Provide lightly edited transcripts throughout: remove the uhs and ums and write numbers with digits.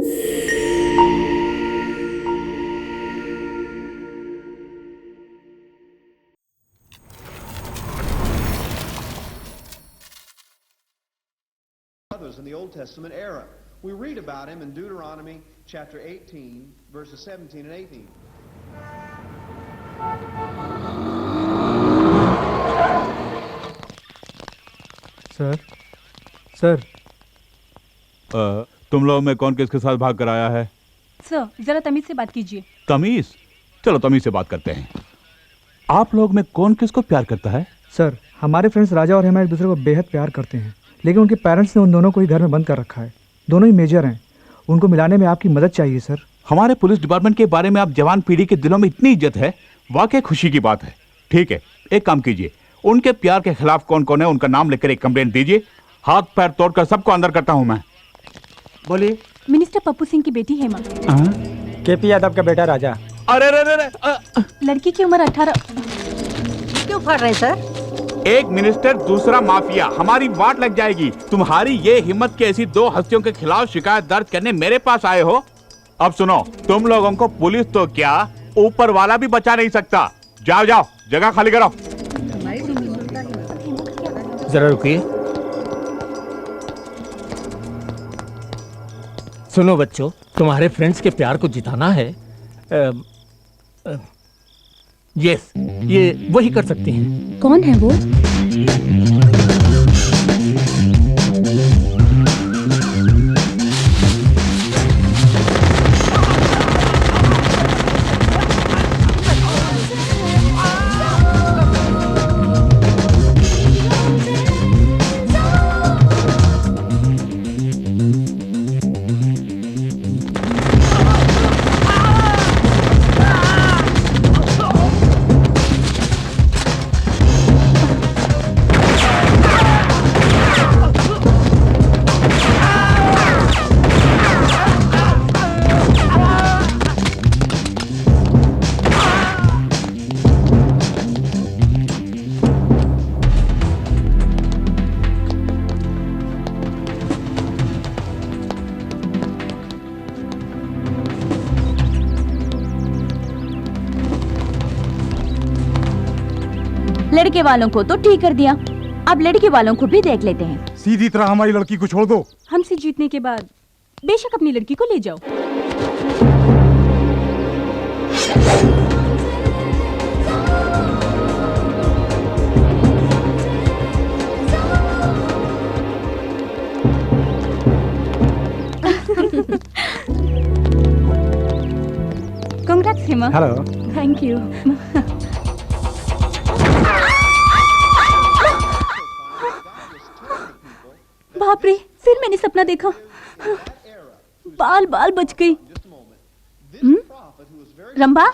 In the Old Testament era. We read about him in Deuteronomy chapter 18, verses 17 and 18. Sir तुम लोग में कौन किसके साथ भाग कर आया है? सर, जरा तमीज से बात कीजिए। तमीज? चलो तमीज से बात करते हैं। आप लोग में कौन किसको प्यार करता है? सर, हमारे फ्रेंड्स राजा और हेमा एक दूसरे को बेहद प्यार करते हैं, लेकिन उनके पेरेंट्स ने उन दोनों को ही घर में बंद कर रखा है। दोनों ही मेजर हैं, उनको मिलाने में आपकी मदद चाहिए सर। हमारे पुलिस डिपार्टमेंट के बारे में आप जवान पीढ़ी के दिलों में इतनी इज्जत है, वाकई खुशी की बात है। ठीक है, एक काम कीजिए, उनके प्यार के खिलाफ कौन कौन है उनका नाम लेकर एक कंप्लेंट दीजिए। हाथ पैर तोड़कर सबको अंदर करता हूं मैं। बोलिए। मिनिस्टर पप्पू सिंह की बेटी हेमा। केपी यादव का बेटा राजा। अरे रे रे रे, लड़की की उम्र 18। क्यों फाड़ रहे सर? एक मिनिस्टर दूसरा माफिया, हमारी वाट लग जाएगी। तुम्हारी ये हिम्मत के ऐसी दो हस्तियों के खिलाफ शिकायत दर्ज करने मेरे पास आए हो? अब सुनो, तुम लोगों को पुलिस तो क्या ऊपर वाला भी बचा नहीं सकता। जाओ जाओ, जगह खाली करो। जरा रुकिए। सुनो बच्चों, तुम्हारे फ्रेंड्स के प्यार को जिताना है। यस, ये वही कर सकती हैं। कौन है वो? लड़के वालों को तो ठीक कर दिया, अब लड़की वालों को भी देख लेते हैं। सीधी तरह हमारी लड़की को छोड़ दो। हमसे जीतने के बाद बेशक अपनी लड़की को ले जाओ। Congrats, Hema. Hello. Thank you. बाप रे, फिर मैंने सपना देखा। बाल बाल बच गई। रंभा,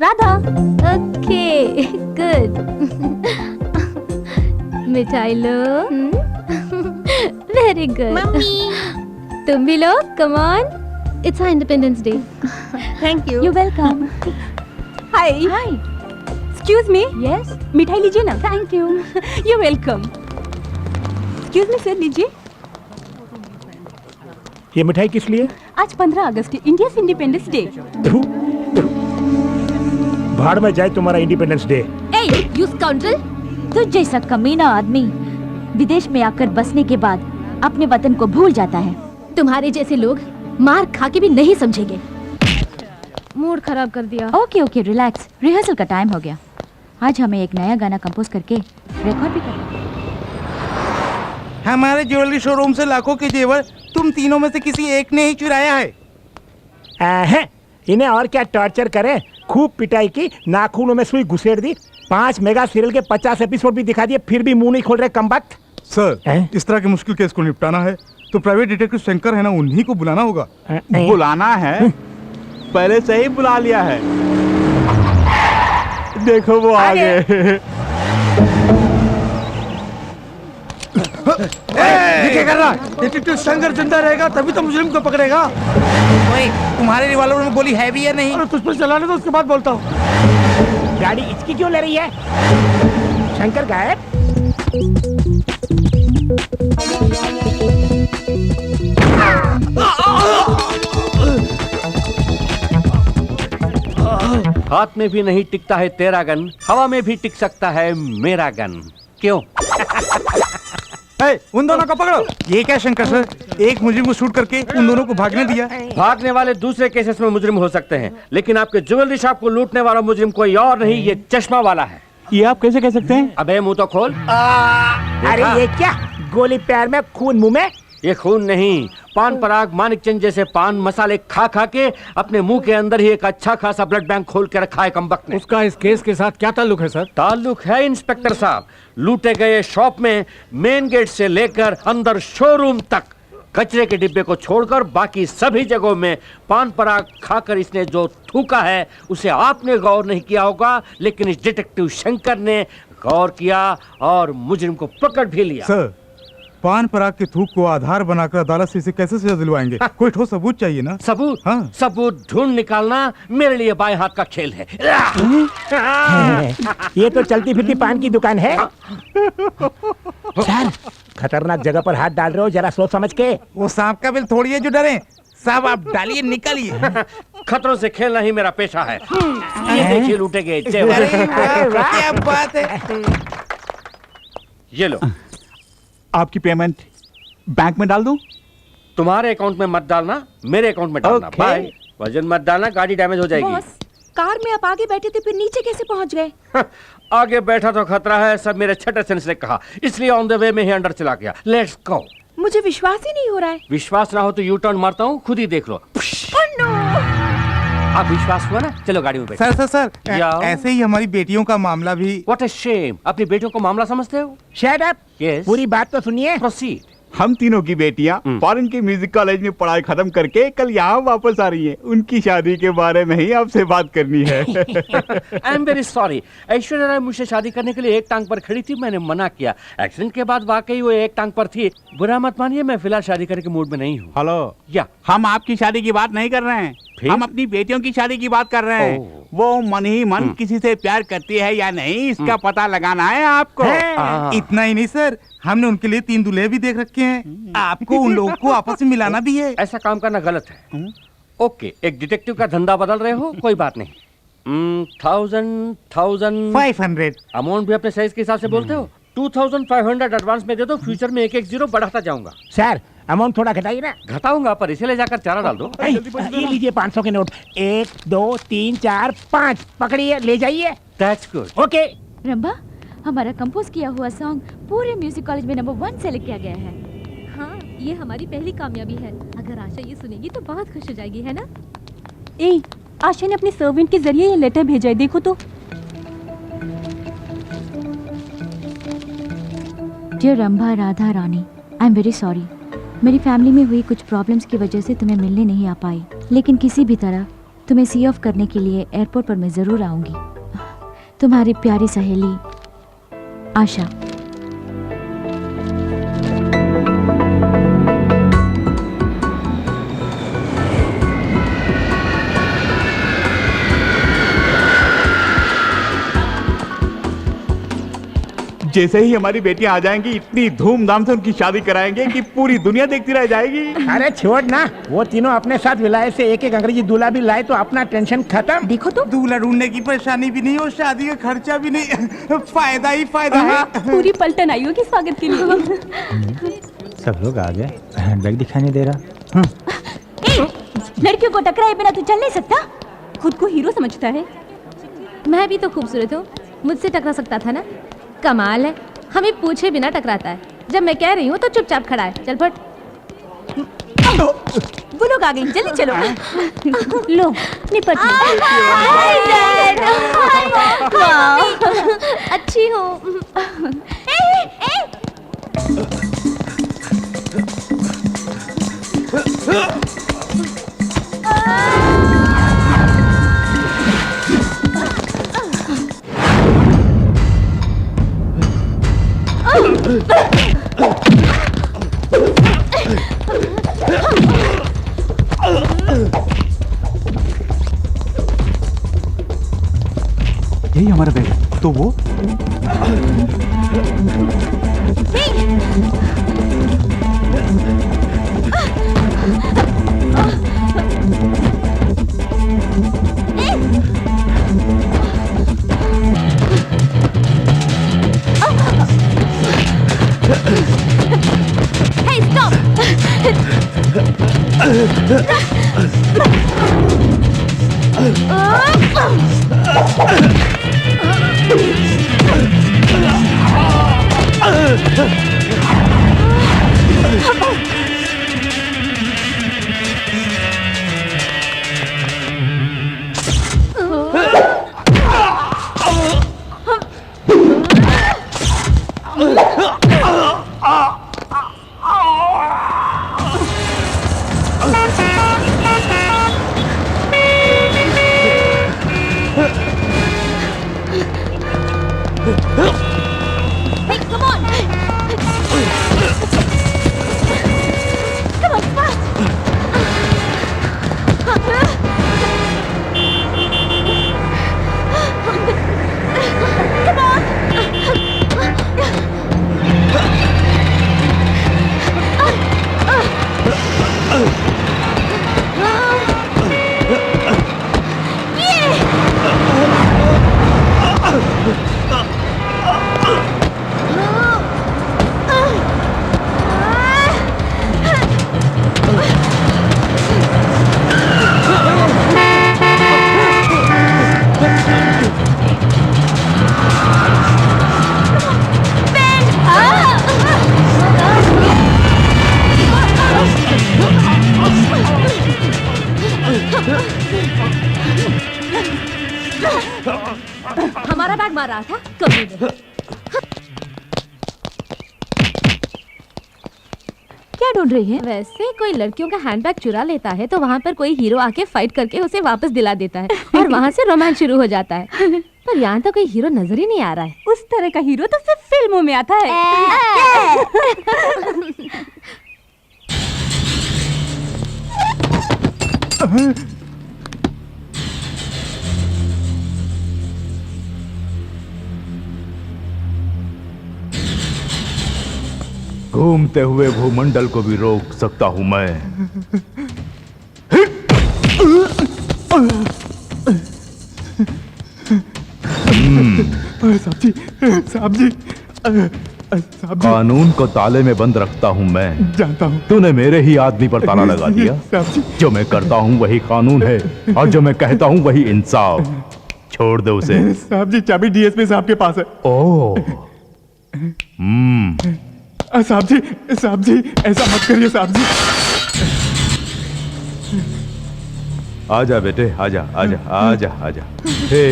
राधा। Okay, good. मिठाई लो। Very good. मम्मी, तुम भी लो, come on. It's independence day. Thank you. You welcome. Hi. Hi. Excuse me. Yes. मिठाई लीजिए ना। Thank you. You welcome. Excuse me sir, लीजिए। ये मिठाई किस लिए? आज 15 अगस्त, इंडिया इंडिपेंडेंस डे। भाड़ में जाए तुम्हारा independence day. A, you scoundrel! तुझ जैसा कमीना आदमी विदेश में आकर बसने के बाद अपने वतन को भूल जाता है। तुम्हारे जैसे लोग मार खा के भी नहीं समझेंगे। मूड खराब कर दिया। Okay okay, relax. रिहर्सल का टाइम हो गया। आज हमें एक नया गाना कंपोज करके रिकॉर्ड भी करना। हमारे ज्वेलरी शोरूम से लाखों के जेवर तुम तीनों में से किसी एक ने ही चुराया है। इन्हें और क्या टॉर्चर करें? खूब पिटाई की, नाखूनों में सुई घुसेड़ दी, 5 मेगा सीरियल के 50 एपिसोड भी दिखा दिए, फिर भी मुंह नहीं खोल रहे कमबख्त। सर, इस तरह के मुश्किल केस को निपटाना है तो प्राइवेट डिटेक्टिव शंकर है ना, उन्हीं को बुलाना होगा। बुलाना है? पहले से ही बुला लिया है। देखो वो आ गए। ये क्या कर रहा है? डिटेक्टिव शंकर जिंदा रहेगा तभी तो मुजरिम को पकड़ेगा। ओए, तुम्हारे रिवॉल्वर में गोली है भी या नहीं? अरे तुझ पर चलाने दो, उसके बाद बोलता हूँ। गाड़ी इसकी क्यों ले रही है? शंकर गायब। हाथ में भी नहीं टिकता है तेरा गन, हवा में भी टिक सकता है मेरा गन। क्यों? उन दोनों को पकड़ो। ये क्या शंकर सर, एक मुजरिम को शूट करके उन दोनों को भागने दिया। भागने वाले दूसरे केसेस में मुजरिम हो सकते हैं, लेकिन आपके ज्वेलरी शॉप को लूटने वाला मुजरिम कोई और नहीं, ये चश्मा वाला है। ये आप कैसे कह सकते हैं? अबे मुंह तो खोल। अरे ये क्या, गोली पैर में खून मुंह में? ये खून नहीं, पान पराग मानिक चंद जैसे पान मसाले खा खा के अपने मुंह के अंदर ही एक अच्छा खासा ब्लड बैंक खोल के रखा है कमबख्त ने। उसका इस केस के साथ क्या ताल्लुक है सर? ताल्लुक है इंस्पेक्टर साहब, लूटे गए शॉप में मेन गेट से लेकर अंदर शोरूम तक कचरे के डिब्बे को छोड़कर बाकी सभी जगहों में पान पराग खाकर इसने जो थूका है उसे आपने गौर नहीं किया होगा, लेकिन इस डिटेक्टिव शंकर ने गौर किया और मुजरिम को पकड़ भी लिया। सर, पान पराग के थूक को आधार बनाकर अदालत से इसे कैसे सजा दिलवाएंगे? कोई ठोस सबूत चाहिए ना। सबूत? हाँ। सबूत ढूंढ निकालना मेरे लिए बाएं हाथ का खेल है। ये तो चलती फिरती पान की दुकान है। सर, खतरनाक जगह पर हाथ डाल रहे हो, जरा सोच समझ के। वो सांप का बिल थोड़ी है जो डरे। साहब आप डालिए, निकलिए। खतरों से खेलना ही मेरा पेशा है। ये देखिए लूटे गए जेवर। अरे वाह, क्या बात है। ये लो, आपकी पेमेंट बैंक में डाल दूं? तुम्हारे अकाउंट में मत डालना, मेरे अकाउंट में डालना। बाय। वजन मत डालना, गाड़ी डैमेज हो जाएगी। बॉस, कार में आप आगे बैठे थे, फिर नीचे कैसे पहुंच गए? आगे बैठा तो खतरा है, सब मेरे छठे सेंस ने कहा, इसलिए ऑन द वे में ही अंदर चला गया। Let's go. मुझे विश्वास ही नहीं हो रहा है। विश्वास ना हो तो यू टर्न मारता हूँ, खुद ही देख लो। अब विश्वास हुआ ना, चलो गाड़ी में बैठो। सर सर सर, जाओ। ऐसे ही हमारी बेटियों का मामला भी। व्हाट अ शेम, अपनी बेटियों को मामला समझते हो? Shut up. Yes. पूरी बात तो सुनिए। प्रोसीड। हम तीनों की बेटियां फॉरेन के म्यूजिक कॉलेज में पढ़ाई खत्म करके कल यहाँ वापस आ रही हैं। उनकी शादी के बारे में ही आपसे बात करनी है। I am very sorry, Aishwarya Rai मुझसे शादी करने के लिए एक टांग पर खड़ी थी, मैंने मना किया। एक्सीडेंट के बाद वाकई वो एक टांग पर थी। बुरा मत मानिए, मैं फिलहाल शादी करने के मूड में नहीं हूँ। हेलो, या हम आपकी शादी की बात नहीं कर रहे हैं, फिर? हम अपनी बेटियों की शादी की बात कर रहे हैं। वो मन ही मन किसी से प्यार करती है या नहीं, इसका पता लगाना है आपको। इतना ही नहीं सर, हमने उनके लिए 3 दूल्हे भी देख रखे हैं। आपको उन लोगों को आपस में मिलाना भी है। ऐसा काम करना गलत है। ओके, एक डिटेक्टिव का धंधा बदल रहे हो, कोई बात नहीं। 500 अमाउंट भी अपने साइज के हिसाब से बोलते हो। 2500 एडवांस में दे दो, फ्यूचर में 1-1 जीरो बढ़ाता जाऊंगा। सर, अमाउंट थोड़ा घटाइए ना। घटाऊंगा, पर इसे ले जाकर चारा डाल दो। ये लीजिए 500 के नोट। 1 2 3 4 5 पकड़िए, ले जाइए। That's good. ओके। रंभा, हमारा कंपोज किया हुआ सॉन्ग पूरे म्यूजिक कॉलेज में नंबर 1 सेलेक्ट किया गया है। हाँ, ये हमारी पहली कामयाबी है। अगर आशा ये सुनेगी तो बहुत खुश हो जाएगी, है ना? ए, आशा ने अपने सर्वेंट के जरिए ये लेटर भेजा है, देखो तो। Dear Rambha Radha Rani, I am very sorry. मेरी फैमिली में हुई कुछ प्रॉब्लम्स की वजह से तुम्हें मिलने नहीं आ पाई, लेकिन किसी भी तरह तुम्हें सी ऑफ करने के लिए एयरपोर्ट पर मैं ज़रूर आऊँगी। तुम्हारी प्यारी सहेली आशा। जैसे ही हमारी बेटियां आ जाएंगी, इतनी धूमधाम से उनकी शादी कराएंगे कि पूरी दुनिया देखती रह जाएगी। अरे छोड़ ना, वो तीनों अपने साथ विलायत से एक अंग्रेजी दूल्हा भी लाए तो अपना टेंशन खत्म। देखो तो, दूल्हा ढूंढने की परेशानी भी नहीं और शादी का खर्चा भी नहीं। फायदा ही फायदा है। पूरी पलटन आई होगी स्वागत के लिए। सब लोग आ गए, बैग दिखाई नहीं दे रहा। लड़कियों को टकराए बिना तू चल नहीं सकता। खुद को हीरो समझता है। मैं भी तो खूबसूरत हूँ, मुझसे टकरा सकता था ना। कमाल है, हमें पूछे बिना टकराता है। जब मैं कह रही हूँ तो चुपचाप खड़ा है। चल फट। वो लोग आ गए, जल्दी चलो। लो निपट अच्छी हो। यही हमारा बैग है। तो वो हमारा बैग मार रहा था कभी नहीं। क्या ढूंढ रही है? वैसे कोई लड़कियों का हैंडबैग चुरा लेता है तो वहाँ पर कोई हीरो आके फाइट करके उसे वापस दिला देता है और वहाँ से रोमांस शुरू हो जाता है। पर यहाँ तो कोई हीरो नजर ही नहीं आ रहा है। उस तरह का हीरो तो सिर्फ फिल्मों में आता है। घूमते हुए भूमंडल को भी रोक सकता हूं मैं। साहब जी कानून को ताले में बंद रखता हूं मैं। जानता हूँ तूने मेरे ही आदमी पर ताला लगा दिया। साहब जी जो मैं करता हूं वही कानून है और जो मैं कहता हूं वही इंसाफ। छोड़ दे उसे। साहब जी चाबी डीएसपी साहब के पास है। ओह साहब जी ऐसा मत करिए साहब जी। आजा बेटे आजा आजा आजा आजा। हे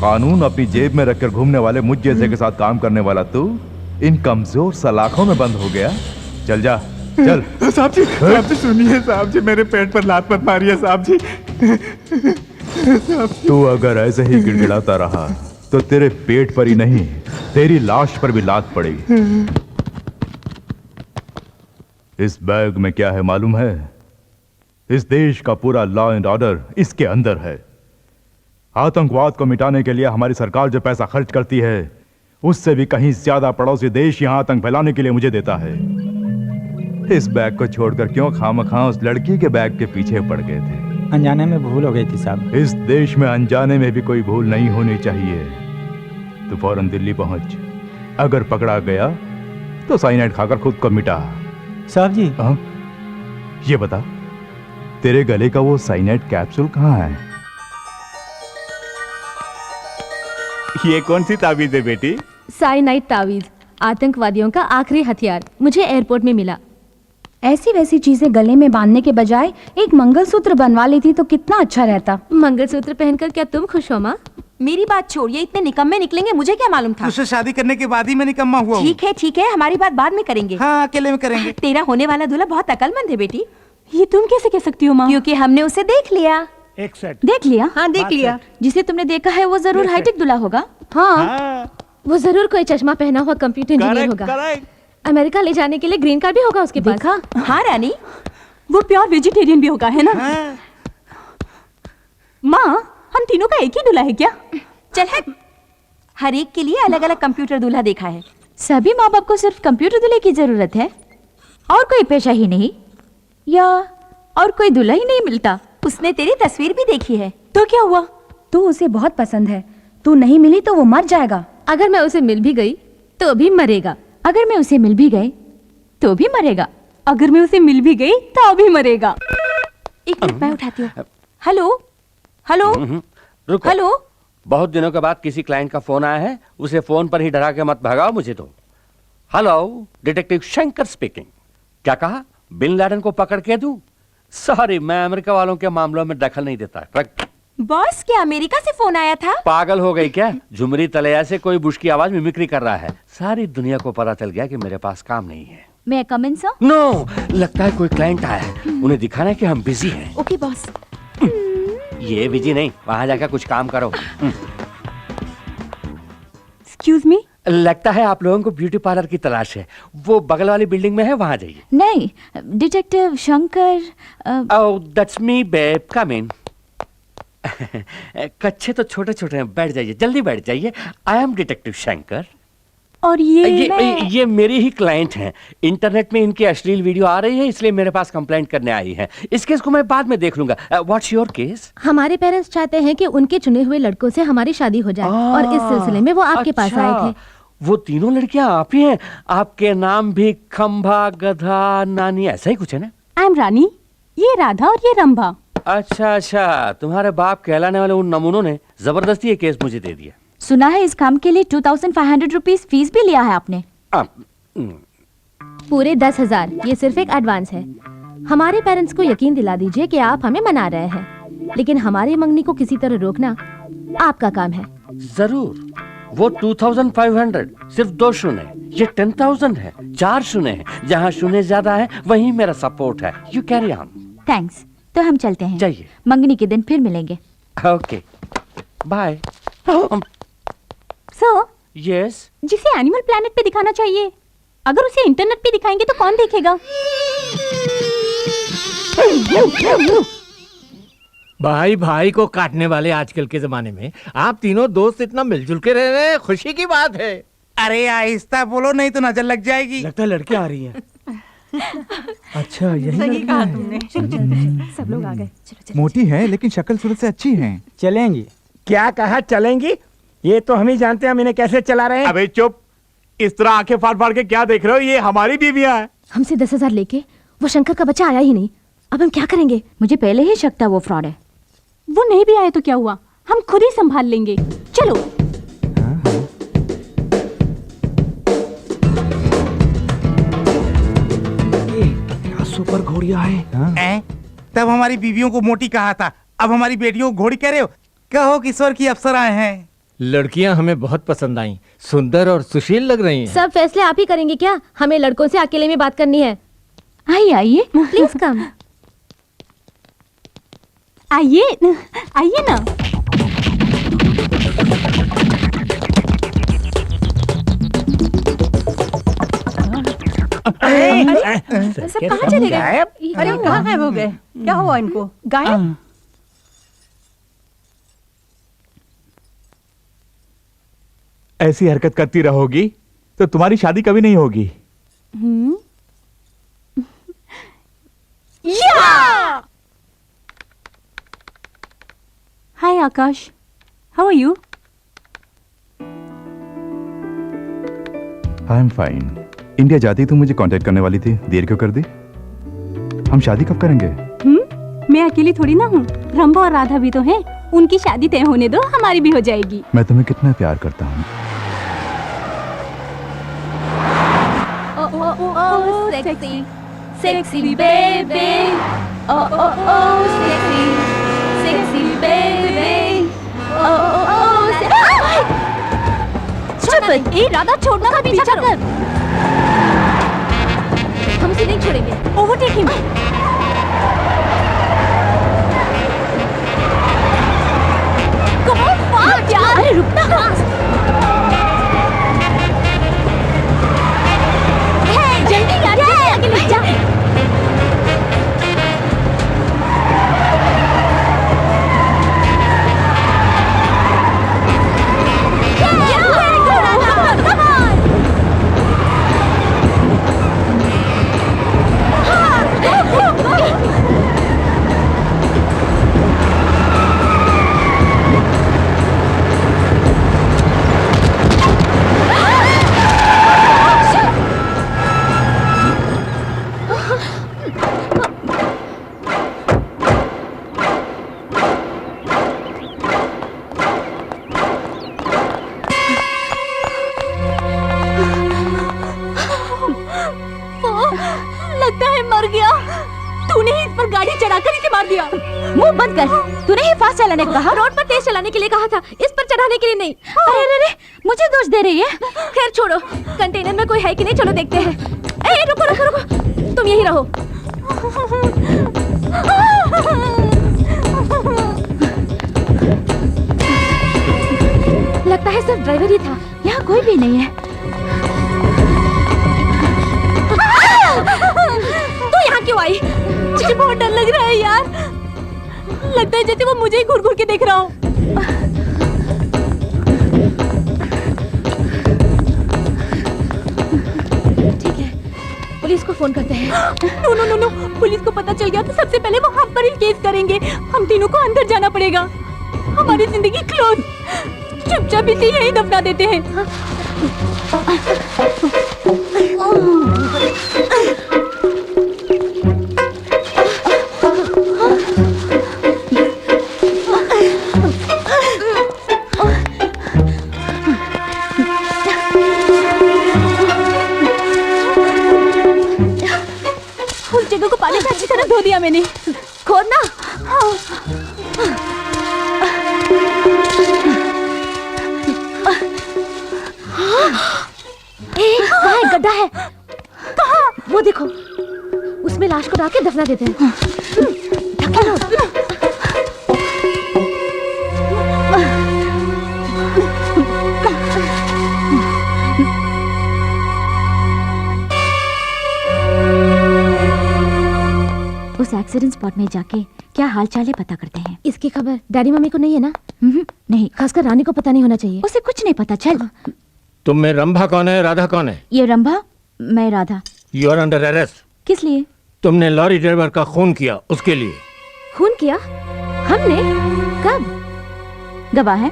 कानून अपनी जेब में रखकर घूमने वाले मुझ जैसे के साथ काम करने वाला तू इन कमजोर सलाखों में बंद हो गया। चल जा चल। साहब जी सुनिए साहब जी, मेरे पेट पर लात मत मारिए साहब जी। तू अगर ऐसे ही गिड़गिड़ाता रहा तो तेरे पेट पर ही नहीं तेरी लाश पर भी लात पड़ेगी। इस बैग में क्या है मालूम है? इस देश का पूरा लॉ एंड ऑर्डर इसके अंदर है। आतंकवाद को मिटाने के लिए हमारी सरकार जो पैसा खर्च करती है उससे भी कहीं ज्यादा पड़ोसी देश यहां आतंक फैलाने के लिए मुझे देता है। इस बैग को छोड़कर क्यों खामखा उस लड़की के बैग के पीछे पड़ गए थे? अनजाने में भूल हो गई थी साहब। इस देश में अनजाने में भी कोई भूल नहीं होनी चाहिए। तू फौरन दिल्ली पहुंच। अगर पकड़ा गया तो साइनाइड खाकर खुद को मिटा। साहब जी ये बता तेरे गले का वो साइनाइड कैप्सूल कहाँ है? ये कौन सी ताबीज है बेटी? साइनाइड तावीज, आतंकवादियों का आखिरी हथियार। मुझे एयरपोर्ट में मिला। ऐसी वैसी चीजें गले में बांधने के बजाय एक मंगलसूत्र बनवा लेती तो कितना अच्छा रहता। मंगलसूत्र पहनकर क्या तुम खुश हो माँ? मेरी बात छोड़िए, इतने निकम्मे निकलेंगे मुझे क्या मालूम था। उससे शादी करने के बाद ही मैं निकम्मा हुआ हूँ। ठीक है हमारी बात बाद में करेंगे। हाँ अकेले में करेंगे। तेरा होने वाला दूल्हा बहुत अकलमंद है बेटी। ये तुम कैसे कह सकती हो माँ? क्योंकि हमने उसे देख लिया। एक सेट देख लिया? हाँ देख बात लिया। जिसे तुमने देखा है वो जरूर हाईटेक दूल्हा होगा। हाँ वो जरूर कोई चश्मा पहना हुआ कंप्यूटर इंजीनियर होगा। अमेरिका ले जाने के लिए ग्रीन कार्ड भी होगा उसके पास। देखा? हाँ रानी वो प्योर वेजिटेरियन भी होगा, है ना? माँ हम तीनों का एक ही दूल्हा है क्या? चल हट। हर एक के लिए अलग अलग कंप्यूटर दूल्हा देखा है। सभी माँ बाप को सिर्फ कंप्यूटर दूल्हे की जरूरत है और कोई पेशा ही नहीं, या और कोई दूल्हा ही नहीं मिलता। उसने तेरी तस्वीर भी देखी है। तो क्या हुआ? तू उसे बहुत पसंद है। तू नहीं मिली तो वो मर जाएगा। अगर मैं उसे मिल भी गई तो भी मरेगा। अगर मैं उसे मिल भी गई तो भी मरेगा। अगर मैं उसे मिल भी गई तो भी मरेगा। एक मिनट मैं उठाती हूँ। हेलो हेलो रुको। हेलो। बहुत दिनों के बाद किसी क्लाइंट का फोन आया है, उसे फोन पर ही डरा के मत भगाओ मुझे तो। Hello, detective Shankar speaking. क्या कहा? बिन लादेन को पकड़ के दूं? सॉरी, मैं अमेरिका वालों के मामलों में दखल नहीं देता। बॉस, क्या अमेरिका से फोन आया था? पागल हो गई क्या? झुमरी तलैया से कोई बुश की आवाज मिमिक्री कर रहा है। सारी दुनिया को पता चल गया कि मेरे पास काम नहीं है। मैं कम इन सर? नो, लगता है कोई क्लाइंट आया है। उन्हें दिखाना है कि हम बिजी हैं। Okay boss. ये बिजी नहीं, वहां जाकर कुछ काम करो। Excuse me. लगता है आप लोगों को ब्यूटी पार्लर की तलाश है। वो बगल वाली बिल्डिंग में है, वहां जाइए। नहीं, detective Shankar. Oh, that's me babe, come in. कच्चे तो छोटे छोटे हैं, बैठ जाइए, जल्दी बैठ जाइए। I am detective Shankar. और ये मेरी ही क्लाइंट हैं। इंटरनेट में इनकी अश्लील वीडियो आ रही है, इसलिए मेरे पास कंप्लेंट करने आई है। इस केस को मैं बाद में देख लूंगा। What's your case? हमारे पेरेंट्स चाहते हैं कि उनके चुने हुए लड़कों से हमारी शादी हो जाए और इस सिलसिले में वो आपके पास आए थे। वो तीनों लड़कियां आप ही हैं? आपके नाम भी खंभा, गधा, नानी, ऐसा ही कुछ है ना? आई एम रानी, ये राधा और ये रंभा। अच्छा अच्छा, तुम्हारे बाप कहलाने वाले उन नमूनों ने जबरदस्ती ये केस मुझे दे दिया। सुना है इस काम के लिए 2500 रुपीज फीस भी लिया है आपने। पूरे 10,000। ये सिर्फ एक एडवांस है। हमारे पेरेंट्स को यकीन दिला दीजिए कि आप हमें मना रहे हैं, लेकिन हमारी मंगनी को किसी तरह रोकना आपका काम है। जरूर। वो 2500, सिर्फ 2 शून्य। ये 10,000 है, 4 शून्य है। जहाँ शून्य ज्यादा है वहीं मेरा सपोर्ट है। You carry on. थैंक्स। तो हम चलते हैं। जाइए। मंगनी के दिन फिर मिलेंगे। Okay, bye. Sir, yes. जिसे एनिमल प्लैनेट पे दिखाना चाहिए, अगर उसे इंटरनेट पे दिखाएंगे तो कौन देखेगा? भाई भाई को काटने वाले आजकल के जमाने में आप तीनों दोस्त इतना मिलजुल के रह रहे हैं, खुशी की बात है। अरे आहिस्ता बोलो, नहीं तो नजर लग जाएगी। लगता है लड़की आ रही है। अच्छा, यही सही लड़की कहा है। तुमने। चलो सब लोग आ गए। मोटी है लेकिन शक्ल सूरत से अच्छी है। चलेंगी। क्या कहा चलेंगी? ये तो हम ही जानते हैं हम इन्हें कैसे चला रहे हैं। अबे चुप, इस तरह आंखें फाड़ फाड़ के क्या देख रहे हो? ये हमारी बीवियां हैं। हमसे 10,000 लेके वो शंकर का बच्चा आया ही नहीं। अब हम क्या करेंगे? मुझे पहले ही शक था वो फ्रॉड है। वो नहीं भी आए तो क्या हुआ, हम खुद ही संभाल लेंगे। चलो। क्या सुपर घोड़िया है। तब हमारी बीवियों को मोटी कहा था, अब हमारी बेटियों को घोड़ी कह रहे हो? कहो किशोर की अप्सराएं हैं। लड़कियां हमें बहुत पसंद आई, सुंदर और सुशील लग रही हैं। सब फैसले आप ही करेंगे क्या? हमें लड़कों से अकेले में बात करनी है। आइए आइए, प्लीज कम। आइए आइए ना। सब कहाँ चले गए? अरे कहाँ गायब हो गए? क्या हुआ इनको? गायब? ऐसी हरकत करती रहोगी तो तुम्हारी शादी कभी नहीं होगी। Hi Akash, how are you? I am fine. India जाती तो मुझे कांटेक्ट करने वाली थी, देर क्यों कर दी? हम शादी कब करेंगे? मैं अकेली थोड़ी ना हूँ, रंभा और राधा भी तो हैं। उनकी शादी तय होने दो, हमारी भी हो जाएगी। मैं तुम्हें कितना प्यार करता हूँ। सेक्सी सेक्सी बेबी, ओ ओ ओ सेक्सी सेक्सी बेबी, ओ ओ ओ चुप! ए राधा, छोड़ना मत, पीछा कर। हम उसे नहीं छोड़ेंगे। Overtake him. Come on fast यार। अरे रुकना। हे जल्दी यार, आगे ले जा। तूने ही इस पर गाड़ी चढ़ाकर इसे मार दिया। मुंह बंद कर। तूने ही फास्ट चलाने को कहा। रोड पर तेज चलाने के लिए कहा था, इस पर चढ़ाने के लिए नहीं। अरे अरे अरे, मुझे दोष दे रही है। खैर छोड़ो, कंटेनर में कोई है कि नहीं, चलो देखते हैं। ए रुको रुको रुको, तुम यही रहो। लगता है सिर्फ ड्राइवर ही था, यहाँ कोई भी नहीं है। तू यहाँ क्यों आई? मुझे बहुत डर लग रहा है यार। लगता है जैसे वो मुझे ही घूर घूर के देख रहा हो। ठीक है, पुलिस को फोन करते हैं। No no no no, police को पता चल गया तो सबसे पहले वो हम पर ही केस करेंगे। हम तीनों को अंदर जाना पड़ेगा। हमारी जिंदगी क्लोज। चुपचाप इसे यहीं दफना देते हैं। उस जगह को पानी से अच्छी तरह धो दिया मैंने। खोदना। वहाँ एक गड्ढा है। कहाँ? वो देखो, उसमें लाश को डाल के दफना देते हैं। ढकेलो। उस एक्सीडेंट स्पॉट में जाके क्या हाल चाल है पता करते हैं। इसकी खबर डैडी मम्मी को नहीं है ना? नहीं, खासकर रानी को पता नहीं होना चाहिए। उसे कुछ नहीं पता। चल। तुम में रंभा कौन है, राधा कौन है? ये रंभा, मैं Radha. You are under arrest. किस लिए? तुमने लॉरी ड्राइवर का खून किया, उसके लिए। खून किया? हमने? कब? गवाह है।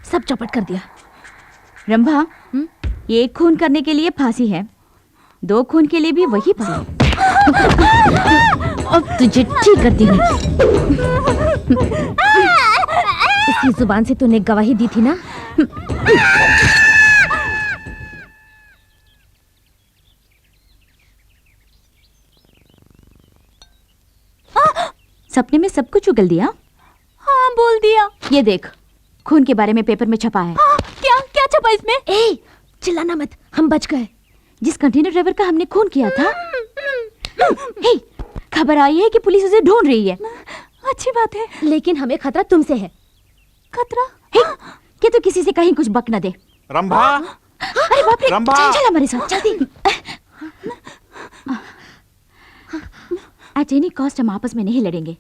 सब चौपट कर दिया। रंभा, एक खून करने के लिए फांसी है, 2 खून के लिए भी वही फांसी। अब तुझे ठीक करती हूँ। इसी जुबान से तूने गवाही दी थी ना? सपने में सब कुछ उगल दिया। हाँ, बोल दिया। ये देख, खून के बारे में पेपर में छपा है। क्या क्या छपा इसमें? ए, चिल्लाना मत, हम बच गए। जिस कंटेनर ड्राइवर का हमने खून किया था। हे, खबर आई है कि पुलिस उसे ढूंढ रही है। अच्छी बात है, लेकिन हमें खतरा तुमसे है। खतरा? हे, कि तू किसी से कहीं कुछ बक न दे। रंभा, अरे बाप रे, रंभा। चल चल हमारे साथ, जल्दी। एट एनी कॉस्ट हम आपस में नहीं लड़ेंगे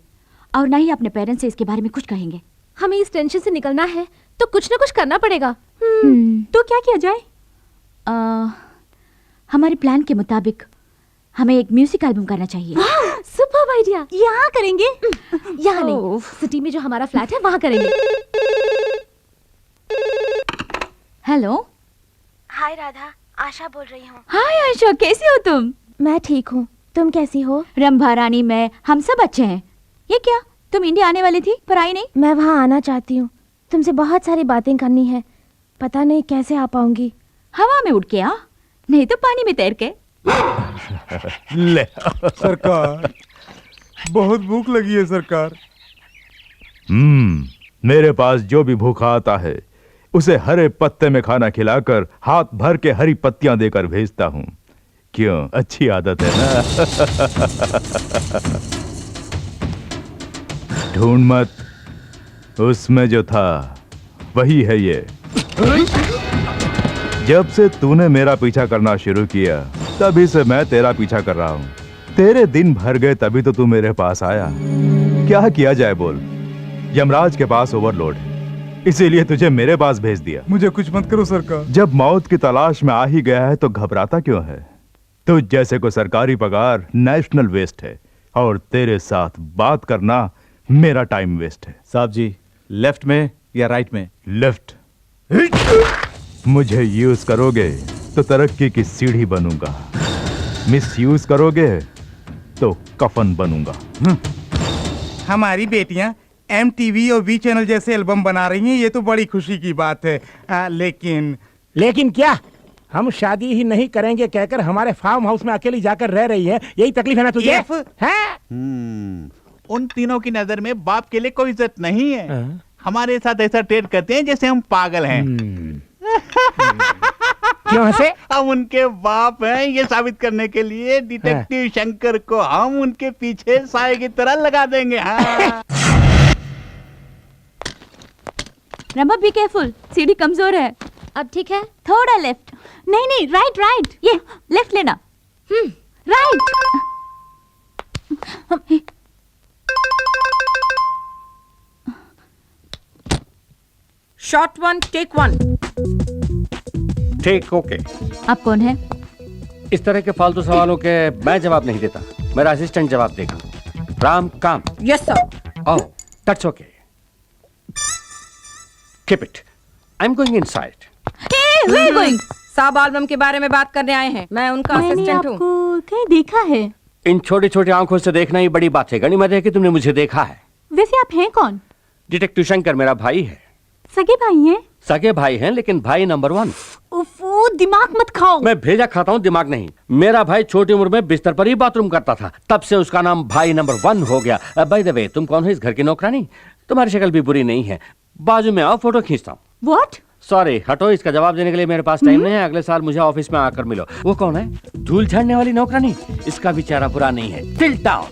और ना ही अपने पेरेंट्स से इसके बारे में कुछ कहेंगे। हमें इस टेंशन से निकलना है तो कुछ ना कुछ करना पड़ेगा। तो क्या किया जाए? हमारे प्लान के मुताबिक हमें एक म्यूजिक एल्बम करना चाहिए। Superb idea. यहाँ करेंगे? यहाँ नहीं, सिटी में जो हमारा फ्लैट है वहाँ करेंगे। हेलो। हाय राधा, आशा बोल रही हूँ। हाय आशा, कैसी हो तुम? मैं ठीक हूँ, तुम कैसी हो? रंभा रानी, मैं, हम सब अच्छे हैं। ये क्या, तुम इंडिया आने वाली थी पर आई नहीं? मैं वहाँ आना चाहती हूँ, तुमसे बहुत सारी बातें करनी है, पता नहीं कैसे आ पाऊंगी। हवा में उड़ के आ, नहीं तो पानी में तैर के। ले सरकार, बहुत भूख लगी है सरकार। मेरे पास जो भी भूखा आता है उसे हरे पत्ते में खाना खिलाकर हाथ भर के हरी पत्तियां देकर भेजता हूँ। क्यों, अच्छी आदत है ना? ढूंढ मत, उसमें जो था वही है ये। जब से तूने मेरा पीछा करना शुरू किया तभी से मैं तेरा पीछा कर रहा हूँ। तेरे दिन भर गए तभी तो तू मेरे पास आया। क्या किया जाए बोल? यमराज के पास ओवरलोड है, इसीलिए तुझे मेरे पास भेज दिया। मुझे कुछ मत करो सरकार। जब मौत की तलाश में आ ही गया है तो घबराता क्यों है? तुझ जैसे को सरकारी पगार नेशनल वेस्ट है और तेरे साथ बात करना मेरा टाइम वेस्ट है। साहब जी, लेफ्ट में या राइट में? लेफ्ट। मुझे यूज करोगे तो तरक्की की सीढ़ी बनूंगा, मिसयूज करोगे तो कफन बनूंगा। हमारी बेटियां MTV और V चैनल जैसे एल्बम बना रही हैं, ये तो बड़ी खुशी की बात है। लेकिन क्या हम शादी ही नहीं करेंगे कहकर हमारे फार्म हाउस में अकेली जाकर रह रही है, यही तकलीफ है ना तुझे? हैं? उन तीनों की नजर में बाप के लिए कोई इज्जत नहीं है। हमारे साथ ऐसा ट्रीट करते हैं जैसे हम पागल हैं। क्यों हंसे? हम उनके बाप हैं, ये साबित करने के लिए डिटेक्टिव शंकर को हम उनके पीछे साए की तरह लगा देंगे। हाँ। रमा बी केयरफुल, सीढ़ी कमजोर है। अब ठीक है? थोड़ा लेफ्ट। नहीं नहीं, राइट राइट, ये लेफ्ट लेना। राइट। Shot 1 take 1। ठीक, ओके। आप कौन है? इस तरह के फालतू सवालों के मैं जवाब नहीं देता, मेरा असिस्टेंट जवाब देगा। राम काम। Yes sir. Oh, that's okay. Keep it, I am going inside. Hey, where are you going? साब एल्बम के बारे में बात करने आए हैं। मैं उनका असिस्टेंट हूँ। आपको कहीं देखा है? इन छोटी छोटी आंखों से देखना ही बड़ी बात है। गणिमत है कि तुमने मुझे देखा है। वैसे आप हैं कौन? डिटेक्टिव शंकर मेरा भाई है। सगे भाई हैं? सगे भाई हैं, लेकिन भाई नंबर 1। उफ़, दिमाग मत खाओ। मैं भेजा खाता हूँ, दिमाग नहीं। मेरा भाई छोटी उम्र में बिस्तर पर ही बाथरूम करता था, तब से उसका नाम भाई नंबर 1 हो गया। बाय द वे, तुम कौन हो इस घर की नौकरानी? तुम्हारी शक्ल भी बुरी नहीं है। बाजू में आओ, फोटो खींचता हूँ। What? सॉरी, हटो, इसका जवाब देने के लिए मेरे पास टाइम नहीं है। अगले साल मुझे ऑफिस में आकर मिलो। वो कौन है? धूल झाड़ने वाली नौकरानी? इसका भी चेहरा बुरा नहीं है। Tilt down,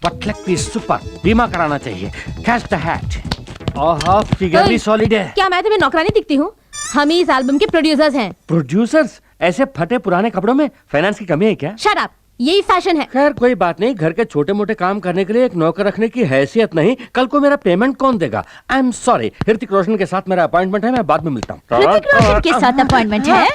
but leg piece super, बीमा कराना चाहिए। Catch the hat. Oh, figure भी सॉलिड है। क्या मैं तुम्हें नौकरानी दिखती हूँ? हम ही इस एल्बम के प्रोड्यूसर्स हैं। प्रोड्यूसर्स? ऐसे फटे पुराने कपड़ों में फाइनेंस की कमी है क्या? शट अप, यही फैशन है। खैर कोई बात नहीं, घर के छोटे मोटे काम करने के लिए एक नौकर रखने की हैसियत नहीं। कल को मेरा पेमेंट कौन देगा? आई एम सॉरी, ऋतिक रोशन के साथ मेरा अपॉइंटमेंट है, मैं बाद में मिलता हूँ। ऋतिक रोशन के साथ अपॉइंटमेंट है?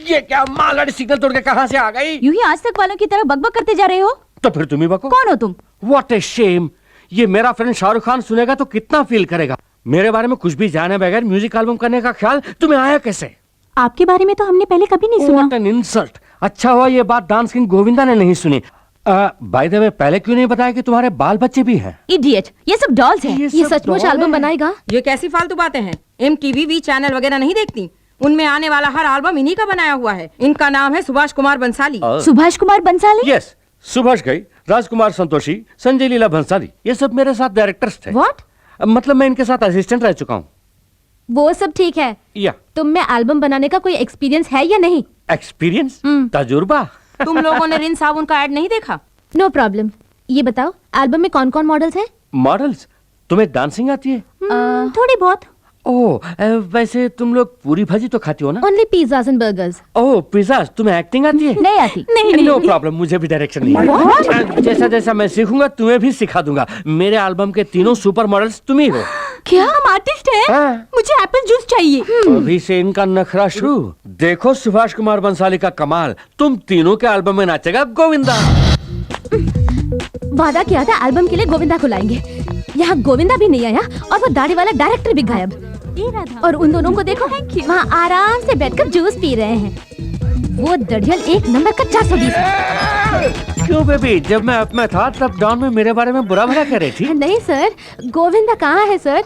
ये क्या मालगाड़ी सिग्नल तोड़ के कहाँ से आ गई? यूं ही आज तक वालों की तरह बकबक करते जा रहे हो। तो फिर तुम ही बको। कौन हो तुम? What a shame. ये मेरा फ्रेंड शाहरुख खान सुनेगा तो कितना फील करेगा। मेरे बारे में कुछ भी जाने बगैर म्यूजिक एल्बम करने का ख्याल तुम्हें आया कैसे? आपके बारे में तो हमने पहले कभी नहीं सुना। What an insult। अच्छा हुआ ये बात डांस किंग गोविंदा ने नहीं सुनी। बाय द वे, पहले क्यों नहीं बताया कि तुम्हारे बाल बच्चे भी हैं? इडियट, ये सब डॉल्स हैं। ये सचमुच एल्बम बनाएगा? ये कैसी फालतू बातें हैं? MTV V चैनल वगैरह नहीं देखती? उनमें आने वाला हर एल्बम इन्हीं का बनाया हुआ है। इनका नाम है सुभाष कुमार बंसाली। सुभाष कुमार बंसाली? यस, सुभाष घई, राजकुमार संतोषी, संजय लीला भंसाली, ये सब मेरे साथ डायरेक्टर्स थे। What? मतलब मैं इनके साथ असिस्टेंट रह चुका हूँ। वो सब ठीक है, या तुम में एल्बम बनाने का कोई एक्सपीरियंस है या नहीं? एक्सपीरियंस? तजुर्बा? तुम लोगों ने रिन साबुन का ऐड नहीं देखा? No problem. ये बताओ, एल्बम में कौन कौन मॉडल्स हैं? मॉडल्स? तुम्हें डांसिंग आती है? थोड़ी बहुत। ओह, वैसे तुम लोग पूरी भाजी तो खाती हो ना? Only pizzas and burgers. Oh, pizzas. तुम्हें एक्टिंग आती है? नहीं आती। नो प्रॉब्लम, मुझे भी डायरेक्शन नहीं है। जैसा जैसा मैं सीखूंगा तुम्हें भी सिखा दूंगा। मेरे एल्बम के तीनों सुपर मॉडल्स तुम ही हो। क्या हम आर्टिस्ट हैं? हाँ। मुझे एप्पल जूस चाहिए। अभी से इनका नखरा शुरू। देखो सुभाष कुमार बंसाली का कमाल, तुम तीनों के एल्बम में नाचेगा गोविंदा। वादा किया था एल्बम के लिए गोविंदा को लाएंगे। यहाँ गोविंदा भी नहीं आया और वो दाढ़ी वाला डायरेक्टर भी गायब। और उन दोनों को देखो, वहाँ आराम से बैठकर जूस पी रहे हैं। वो दड़ियल एक नंबर का 420। क्यों बेबी, जब मैं अप में था तब डॉन में मेरे बारे में बुरा भला कह रही थी। नहीं सर, गोविंदा कहाँ है सर?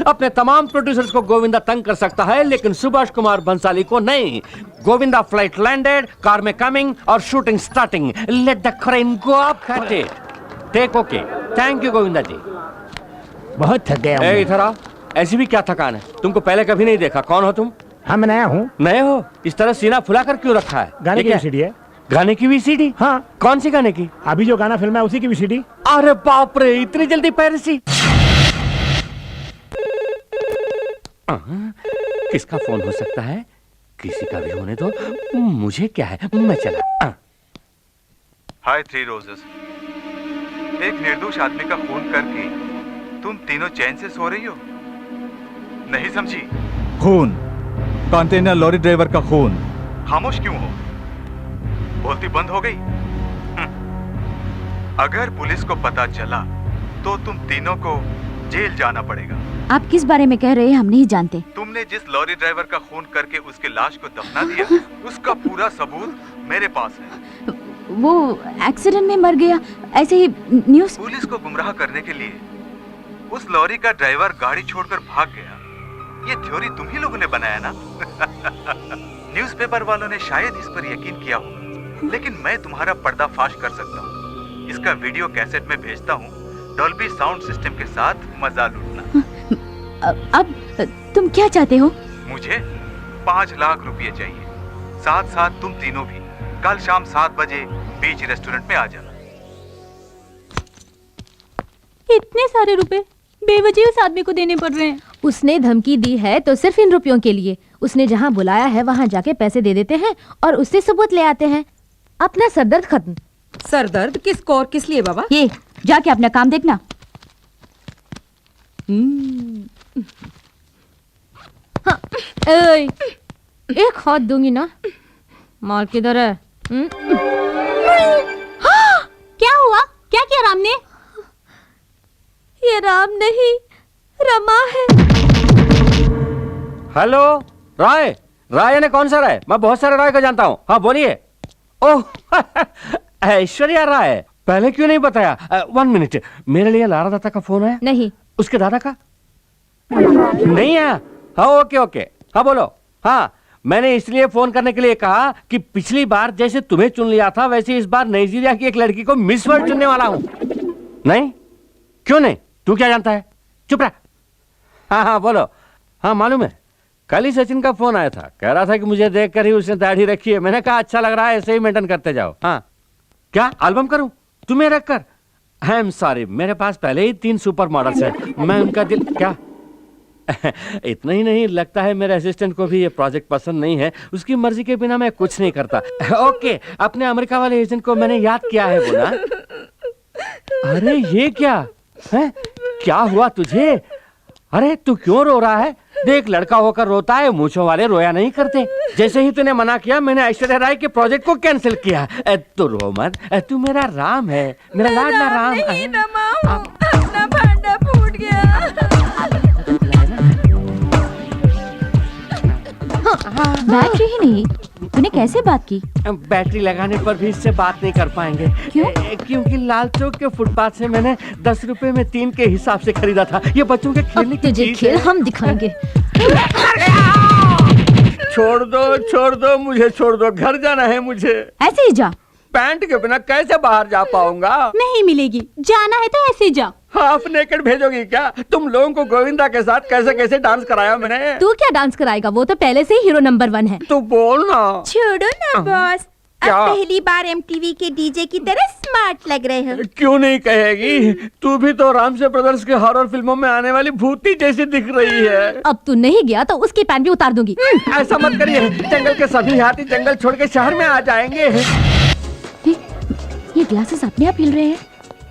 अपने तमाम प्रोड्यूसर्स को गोविंदा तंग कर सकता है, लेकिन सुभाष कुमार बंसाली को नहीं। गोविंदा फ्लाइट लैंडेड, कार में कमिंग और shooting starting. Let the crane go up. Take okay. Thank you Govinda ji. बहुत थक गया हूँ। इधर आओ। ऐसी भी क्या थकान है? तुमको पहले कभी नहीं देखा। कौन हो तुम? हाँ, मैं नया हूँ। नए हो? इस तरह सीना फुला कर क्यों रखा है? गाने की VCD है। गाने की VCD? हाँ। कौन सी गाने की? अभी जो गाना फिल्म है उसी की VCD। अरे बाप रे, इतनी जल्दी पायरेसी? किसका फोन हो सकता है? किसी का भी होने दो, मुझे क्या है, मैं चला। हाय थ्री रोजेस। एक निर्दोष आदमी का खून करके तुम तीनों चैन से सो रही हो? नहीं समझी? खून, कंटेनर लॉरी ड्राइवर का खून। खामोश क्यों हो? बोलती बंद हो गई? अगर पुलिस को पता चला तो तुम तीनों को जेल जाना पड़ेगा। आप किस बारे में कह रहे हैं हम नहीं जानते। तुमने जिस लॉरी ड्राइवर का खून करके उसके लाश को दफना दिया, उसका पूरा सबूत मेरे पास है। वो एक्सीडेंट में मर गया, ऐसे ही न्यूज़। पुलिस को गुमराह करने के लिए उस लॉरी का ड्राइवर गाड़ी छोड़कर भाग गया। ये थ्योरी तुम ही लोगों ने बनाया ना? न्यूज़पेपर वालों ने शायद इस पर यकीन किया हो, लेकिन मैं तुम्हारा पर्दाफाश कर सकता हूँ। इसका वीडियो कैसेट में भेजता हूँ, डॉल्बी साउंड सिस्टम के साथ मजा लूटना। अब तुम क्या चाहते हो? मुझे 5 लाख रुपए चाहिए, साथ साथ तुम तीनों भी कल शाम 7 बजे बीच रेस्टोरेंट में आ जाना। इतने सारे रुपए बेवजह उस आदमी को देने पड़ रहे हैं। उसने धमकी दी है तो सिर्फ इन रुपयों के लिए। उसने जहाँ बुलाया है वहाँ जाके पैसे दे देते हैं और उससे सबूत ले आते हैं। अपना सरदर्द खत्म। सरदर्द किसको और किस लिए बाबा? ये जाके अपना काम देखना। हाँ, एक हाथ दूंगी ना। माल किधर है? हाँ, क्या हुआ? क्या किया राम ने? ये राम नहीं, रमा है। हेलो राय, राय ने कौन सा राय? मैं बहुत सारे राय को जानता हूँ। हाँ बोलिए। ओह ऐश्वर्या राय, पहले क्यों नहीं बताया? 1 मिनट, मेरे लिए लारा दत्ता का फोन आया? नहीं। उसके दादा का नहीं आया? हाँ ओके ओके, हाँ बोलो। हाँ मैंने इसलिए फोन करने के लिए कहा कि पिछली बार जैसे तुम्हें चुन लिया था वैसे इस बार नाइजीरिया की एक लड़की को मिस वर्ल्ड चुनने वाला हूं। नहीं? क्यों नहीं? तू क्या जानता है? चुप रह। हाँ हाँ बोलो। हाँ मालूम है, कल ही सचिन का फोन आया था, कह रहा था कि मुझे देखकर ही उसने दाढ़ी रखी है। मैंने कहा अच्छा लग रहा है, ऐसे ही मेंटेन करते जाओ। हाँ क्या एल्बम करूं तुम्हें रखकर? आई एम सॉरी, मेरे पास पहले ही 3 सुपर मॉडल्स हैं। मैं उनका दिल क्या इतना ही नहीं, लगता है मेरे असिस्टेंट को भी ये प्रोजेक्ट पसंद नहीं है। उसकी मर्जी के बिना मैं कुछ नहीं करता। ओके, अपने अमेरिका वाले एजेंट को मैंने याद किया है बोला। अरे ये क्या है? क्या हुआ तुझे? अरे तू क्यों रो रहा है? देख लड़का होकर रोता है, मूंछों वाले रोया नहीं करते। जैसे ही तूने मना किया मैंने ऐश्वर्या राय के प्रोजेक्ट को कैंसिल किया। तू रो मत, तू मेरा राम है, मेरा लाडला राम है। अपना भांडा फूट गया। बैटरी ही नहीं, तूने कैसे बात की? बैटरी लगाने पर भी इससे बात नहीं कर पाएंगे। क्यों? क्योंकि लाल चौक के फुटपाथ से मैंने 10 रुपए में 3 के हिसाब से खरीदा था। ये बच्चों के खेलने की तुझे चीज खेल है। हम दिखाएंगे। छोड़ दो मुझे, छोड़ दो। घर जाना है मुझे। ऐसे ही जा। पैंट के बिना कैसे बाहर जा पाऊंगा? नहीं मिलेगी, जाना है तो ऐसे जा। हाफ नेकेड भेजोगी क्या? तुम लोगों को गोविंदा के साथ कैसे कैसे डांस कराया मैंने। तू क्या डांस कराएगा? वो तो पहले से ही हीरो नंबर 1 है। तू बोल ना। छोड़ो ना बॉस, क्या? अब पहली बार MTV के डीजे की तरह स्मार्ट लग रहे हो। क्यों नहीं कहेगी? तू भी तो रामसे ब्रदर्स के हॉरर फिल्मों में आने वाली भूती जैसी दिख रही है। अब तू नहीं गया तो उसकी पैंट भी उतार दूंगी। ऐसा मत करिए, जंगल के सभी हाथी जंगल छोड़ के शहर में आ जाएंगे। ये ग्लासेस अपने आप हिल रहे हैं।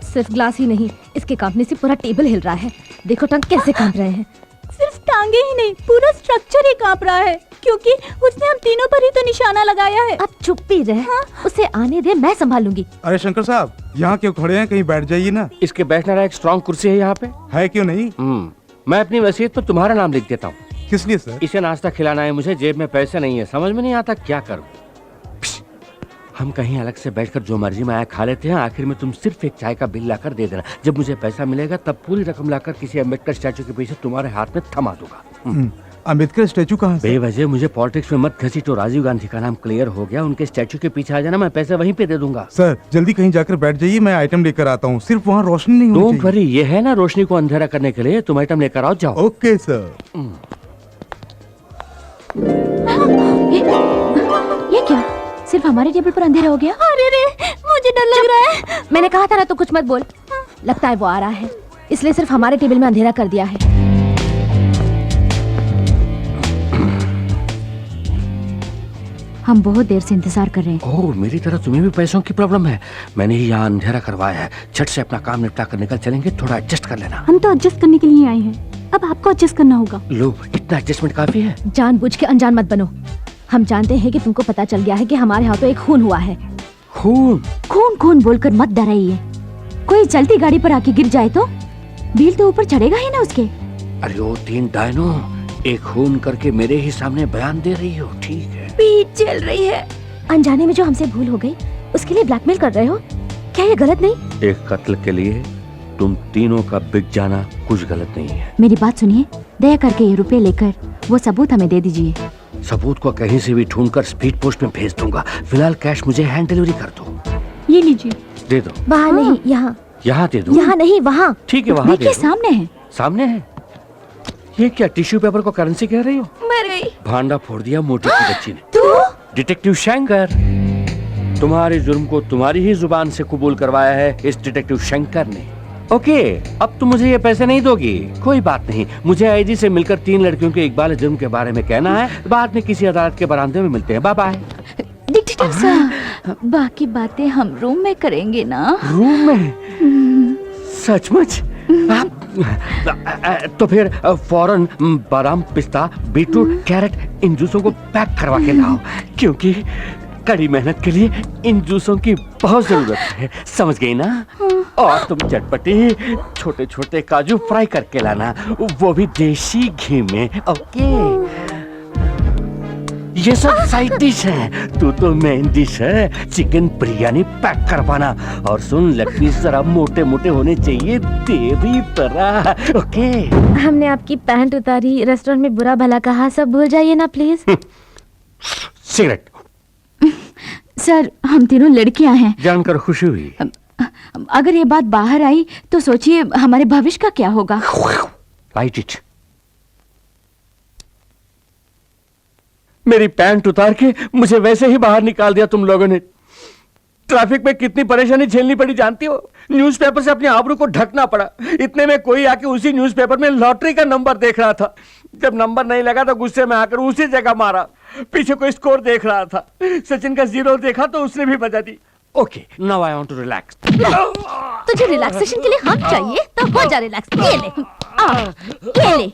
सिर्फ ग्लास ही नहीं, इसके कांपने से पूरा टेबल हिल रहा है। देखो टंग कैसे कांप रहे हैं। सिर्फ टांगे ही नहीं, पूरा स्ट्रक्चर ही कांप रहा है, क्योंकि उसने हम तीनों पर ही तो निशाना लगाया है। अब चुप ही रह। उसे आने दे, मैं संभालूंगी। अरे शंकर साहब, यहाँ क्यों खड़े हैं? कहीं बैठ जाइए ना। इसके बैठने वाला एक स्ट्रॉन्ग कुर्सी है यहाँ पे। है क्यों नहीं? मैं अपनी वसीयत पर तुम्हारा नाम लिख देता हूँ। किस लिए सर? इसे नाश्ता खिलाना है मुझे, जेब में पैसे नहीं है, समझ में नहीं आता क्या करूँ। हम कहीं अलग से बैठकर जो मर्जी में आया खा लेते हैं, आखिर में तुम सिर्फ एक चाय का बिल लाकर दे देना। जब मुझे पैसा मिलेगा तब पूरी रकम लाकर किसी अम्बेडकर स्टैचू के पीछे तुम्हारे हाथ में थमा दूंगा। अम्बेडकर स्टैचू कहाँ से? बेवजह मुझे पॉलिटिक्स में मत घसीटो। राजीव गांधी का नाम क्लियर हो गया, उनके स्टैचू के पीछे आ जाना, मैं पैसे वहीं पे दे दूंगा। सर जल्दी कहीं जाकर बैठ जाइए, मैं आइटम लेकर आता हूँ। सिर्फ वहाँ रोशनी नहीं होनी डोंट वरी, ये है ना रोशनी को अंधेरा करने के लिए। तुम आइटम लेकर आओ, जाओ। Okay sir. ये क्या? सिर्फ हमारे टेबल पर अंधेरा हो गया? अरे रे, मुझे डर लग रहा है। मैंने कहा था ना, तो कुछ मत बोल। लगता है वो आ रहा है, इसलिए सिर्फ हमारे टेबल में अंधेरा कर दिया है। हम बहुत देर से इंतजार कर रहे हैं। ओह, मेरी तरह तुम्हें भी पैसों की प्रॉब्लम है। मैंने ही यहाँ अंधेरा करवाया है। झट से अपना काम निपटा कर निकल चलेंगे, थोड़ा एडजस्ट कर लेना। हम तो एडजस्ट करने के लिए आए हैं, अब आपको एडजस्ट करना होगा। लो, इतना एडजस्टमेंट काफी है। जानबूझ के अनजान मत बनो। हम जानते हैं कि तुमको पता चल गया है कि हमारे हाथों एक खून हुआ है। खून? खून खून बोलकर मत डराइए। कोई चलती गाड़ी पर आके गिर जाए तो बिल तो ऊपर चढ़ेगा ही ना उसके। अरे वो 3 डायनो एक खून करके मेरे ही सामने बयान दे रही हो, ठीक है? पीठ चल रही है। अनजाने में जो हमसे भूल हो गई उसके लिए ब्लैकमेल कर रहे हो, क्या ये गलत नहीं? एक कत्ल के लिए तुम तीनों का बिक जाना कुछ गलत नहीं है। मेरी बात सुनिए, दया करके ये रुपए लेकर वो सबूत हमें दे दीजिए। सबूत को कहीं से भी ढूंढकर स्पीड पोस्ट में भेज दूंगा। फिलहाल कैश मुझे हैंड डिलीवरी कर दो। ये लीजिए। दे दो। वहाँ नहीं, यहाँ। यहाँ दे दो। यहाँ नहीं, वहाँ। ठीक है, वहाँ दे देखिए दो। सामने है। सामने है? ये क्या टिश्यू पेपर को करेंसी कह रही हो? मर गई। भांडा फोड़ दिया मोटी की बच्ची ने। तू? डिटेक्टिव शंकर, तुम्हारे जुर्म को तुम्हारी ही जुबान से कबूल करवाया है इस डिटेक्टिव शंकर ने। ओके, अब तुम मुझे ये पैसे नहीं दोगी, कोई बात नहीं। मुझे आईजी से मिलकर 3 लड़कियों के इकबाल जुर्म के बारे में कहना है। बाद में किसी अदालत के बरामदे में मिलते हैं। Bye bye. डिटेक्टिव साहब, बाकी बातें हम रूम में करेंगे ना? रूम में? सचमुच? तो फिर फौरन बादाम, पिस्ता, बीटरूट, कैरेट इन जूसों को पैक करवा के लाओ, क्योंकि कड़ी मेहनत के लिए इन जूसों की बहुत जरूरत है, समझ गई ना? और तुम चटपटी छोटे छोटे काजू फ्राई करके लाना, वो भी देसी घी में। ओके, ये सब साइड डिश है, तू तो मेन डिश है। चिकन बिरयानी पैक करवाना। और सुन, लेग पीस जरा मोटे मोटे होने चाहिए, तेरी तरह। ओके? हमने आपकी पैंट उतारी, रेस्टोरेंट में बुरा भला कहा, सब भूल जाइए ना प्लीज। सिगरेट। सर, हम तीनों लड़कियां हैं। जानकर खुशी हुई। अगर ये बात बाहर आई तो सोचिए हमारे भविष्य का क्या होगा। Right it. मेरी पैंट उतार के मुझे वैसे ही बाहर निकाल दिया तुम लोगों ने। ट्रैफिक में कितनी परेशानी झेलनी पड़ी जानती हो? न्यूज़पेपर से अपने आबरू को ढकना पड़ा। इतने में कोई आके उसी न्यूज़पेपर में लॉटरी का नंबर देख रहा था। जब नंबर नहीं लगा तो गुस्से में आकर उसी जगह मारा। पीछे कोई स्कोर देख रहा था, सचिन का 0 देखा तो उसने भी बजा दी। Okay, now I want to relax. तुझे रिलैक्सेशन के लिए हाथ चाहिए तो हो जा रिलैक्स। ये ले, ये ले।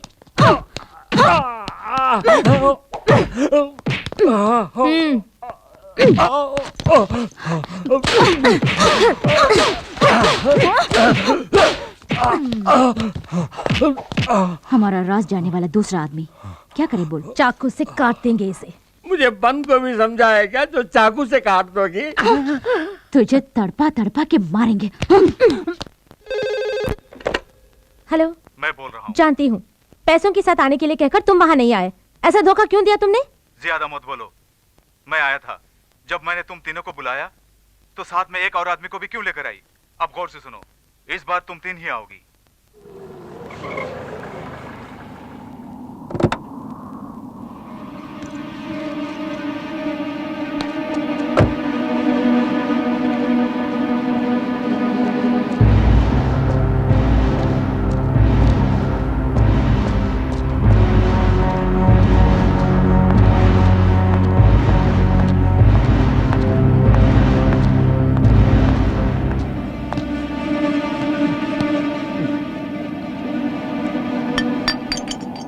हमारा राज जाने वाला दूसरा आदमी क्या करे बोल? चाकू से काट देंगे इसे। मुझे बंद को भी समझा है क्या जो चाकू से काट दोगी? तुझे तड़पा तड़पा के मारेंगे। हेलो, मैं बोल रहा हूँ। जानती हूँ, पैसों के साथ आने के लिए कहकर तुम वहाँ नहीं आए। ऐसा धोखा क्यों दिया तुमने? ज्यादा मत बोलो, मैं आया था। जब मैंने तुम तीनों को बुलाया तो साथ में एक और आदमी को भी क्यों लेकर आई? अब गौर से सुनो, इस बार तुम 3 ही आओगी।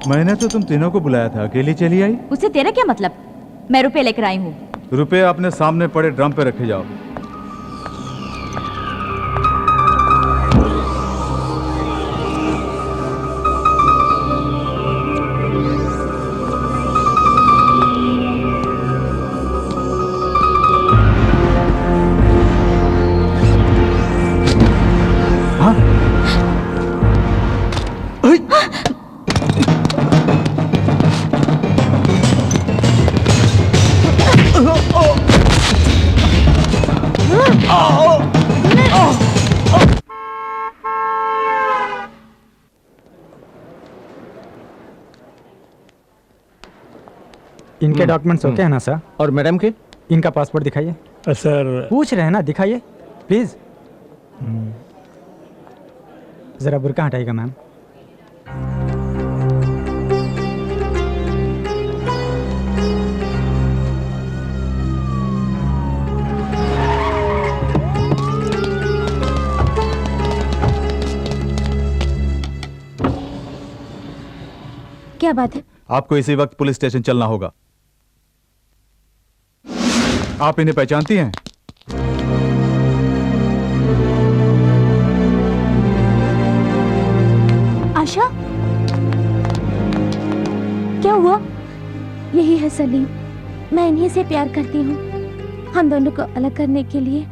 मैंने तो तुम तीनों को बुलाया था, अकेली चली आई? उससे तेरा क्या मतलब? मैं रुपए लेकर आई हूँ। रुपए अपने सामने पड़े ड्रम पे रखे जाओ। इनके डॉक्यूमेंट्स ओके है ना सर? और मैडम के? इनका पासपोर्ट दिखाइए। सर पूछ रहे हैं ना, दिखाइए प्लीज। जरा बुर्का हटाइएगा मैम। क्या बात है? आपको इसी वक्त पुलिस स्टेशन चलना होगा। आप इन्हें पहचानती हैं? क्या हुआ? यही है सलीम, मैं इन्हीं से प्यार करती हूँ। हम दोनों को अलग करने के लिए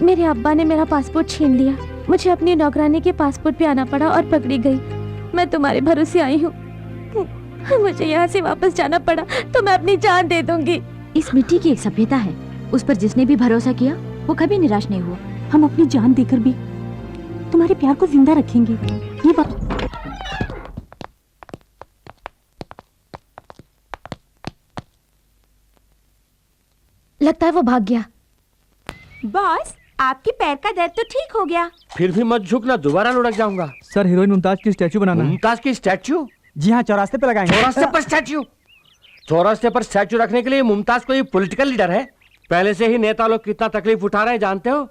मेरे अब्बा ने मेरा पासपोर्ट छीन लिया। मुझे अपनी नौकरानी के पासपोर्ट पे आना पड़ा और पकड़ी गई। मैं तुम्हारे भरोसे आई हूँ। मुझे यहाँ से वापस जाना पड़ा तो मैं अपनी जान दे दूंगी। इस मिट्टी की एक सभ्यता है, उस पर जिसने भी भरोसा किया वो कभी निराश नहीं हुआ। हम अपनी जान देकर भी तुम्हारे प्यार को जिंदा रखेंगे, ये बात। लगता है वो भाग गया। बॉस, आपके पैर का दर्द तो ठीक हो गया। फिर भी मत झुकना, दोबारा लुढ़क जाऊंगा। सर, हीरोइन मुमताज की स्टैचू बनाना है। मुमताज की स्टैचू? जी हाँ, चौरास्ते पे लगाएंगे। चौरास्ते पर स्टैचू? चौरास्ते पर स्टैचू रखने के लिए मुमताज कोई पॉलिटिकल लीडर है? पहले से ही नेता लोग कितना तकलीफ उठा रहे हैं जानते हो?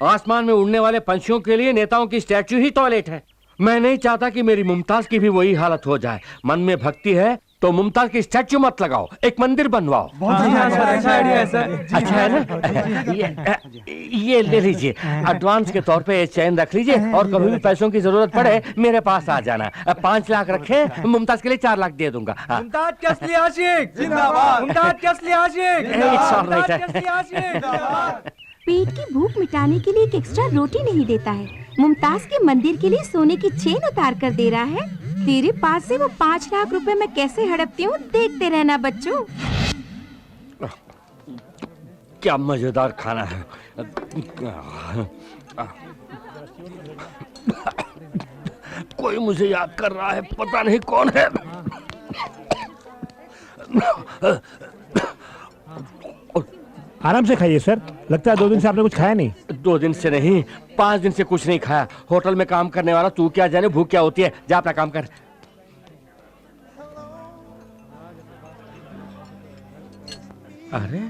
आसमान में उड़ने वाले पंछियों के लिए नेताओं की स्टैचू ही टॉयलेट है। मैं नहीं चाहता कि मेरी मुमताज की भी वही हालत हो जाए। मन में भक्ति है तो मुमताज की स्टैचू मत लगाओ, एक मंदिर बनवाओ। अच्छा आइडिया है सर। अच्छा है ना? ये ले लीजिए, एडवांस के तौर पे ये चैन रख लीजिए और कभी भी पैसों की जरूरत पड़े मेरे पास आ जाना। 5 लाख रखे, मुमताज के लिए 4 लाख दे दूंगा। मुमताज के असली आशिक जिंदाबाद। मुमताज के असली आशिक जिंदाबाद। पेट की भूख मिटाने के लिए एक एक्स्ट्रा रोटी नहीं देता है, मुमताज के मंदिर के लिए सोने की चेन उतार कर दे रहा है। तेरे पास से वो 5 लाख रुपए मैं कैसे हड़पती हूँ देखते रहना बच्चों। क्या मजेदार खाना है। कोई मुझे याद कर रहा है, पता नहीं कौन है। आराम से खाइए सर, लगता है 2 दिन से आपने कुछ खाया नहीं। 2 दिन से नहीं, 5 दिन से कुछ नहीं खाया। होटल में काम करने वाला तू क्या जाने भूख क्या होती है। जा अपना काम कर। अरे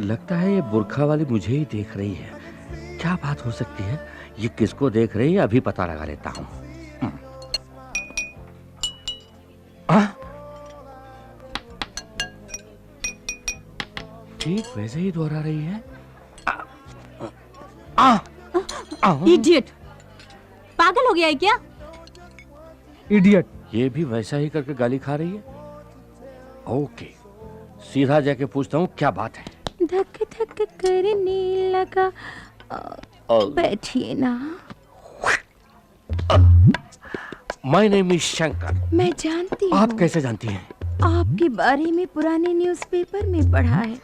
लगता है ये बुर्खा वाली मुझे ही देख रही है। क्या बात हो सकती है? ये किसको देख रही है अभी पता लगा लेता हूँ। ठीक वैसे ही दोहरा रही है। इडियट, पागल हो गया है क्या? इडियट। ये भी वैसा ही करके गाली खा रही है। ओके, सीधा जाके पूछता हूँ क्या बात है। धक धक करने लगा। बैठिए ना। My name is Shankar. मैं जानती हूँ। आप कैसे जानती हैं? आपके बारे में पुराने न्यूज़पेपर में पढ़ा है।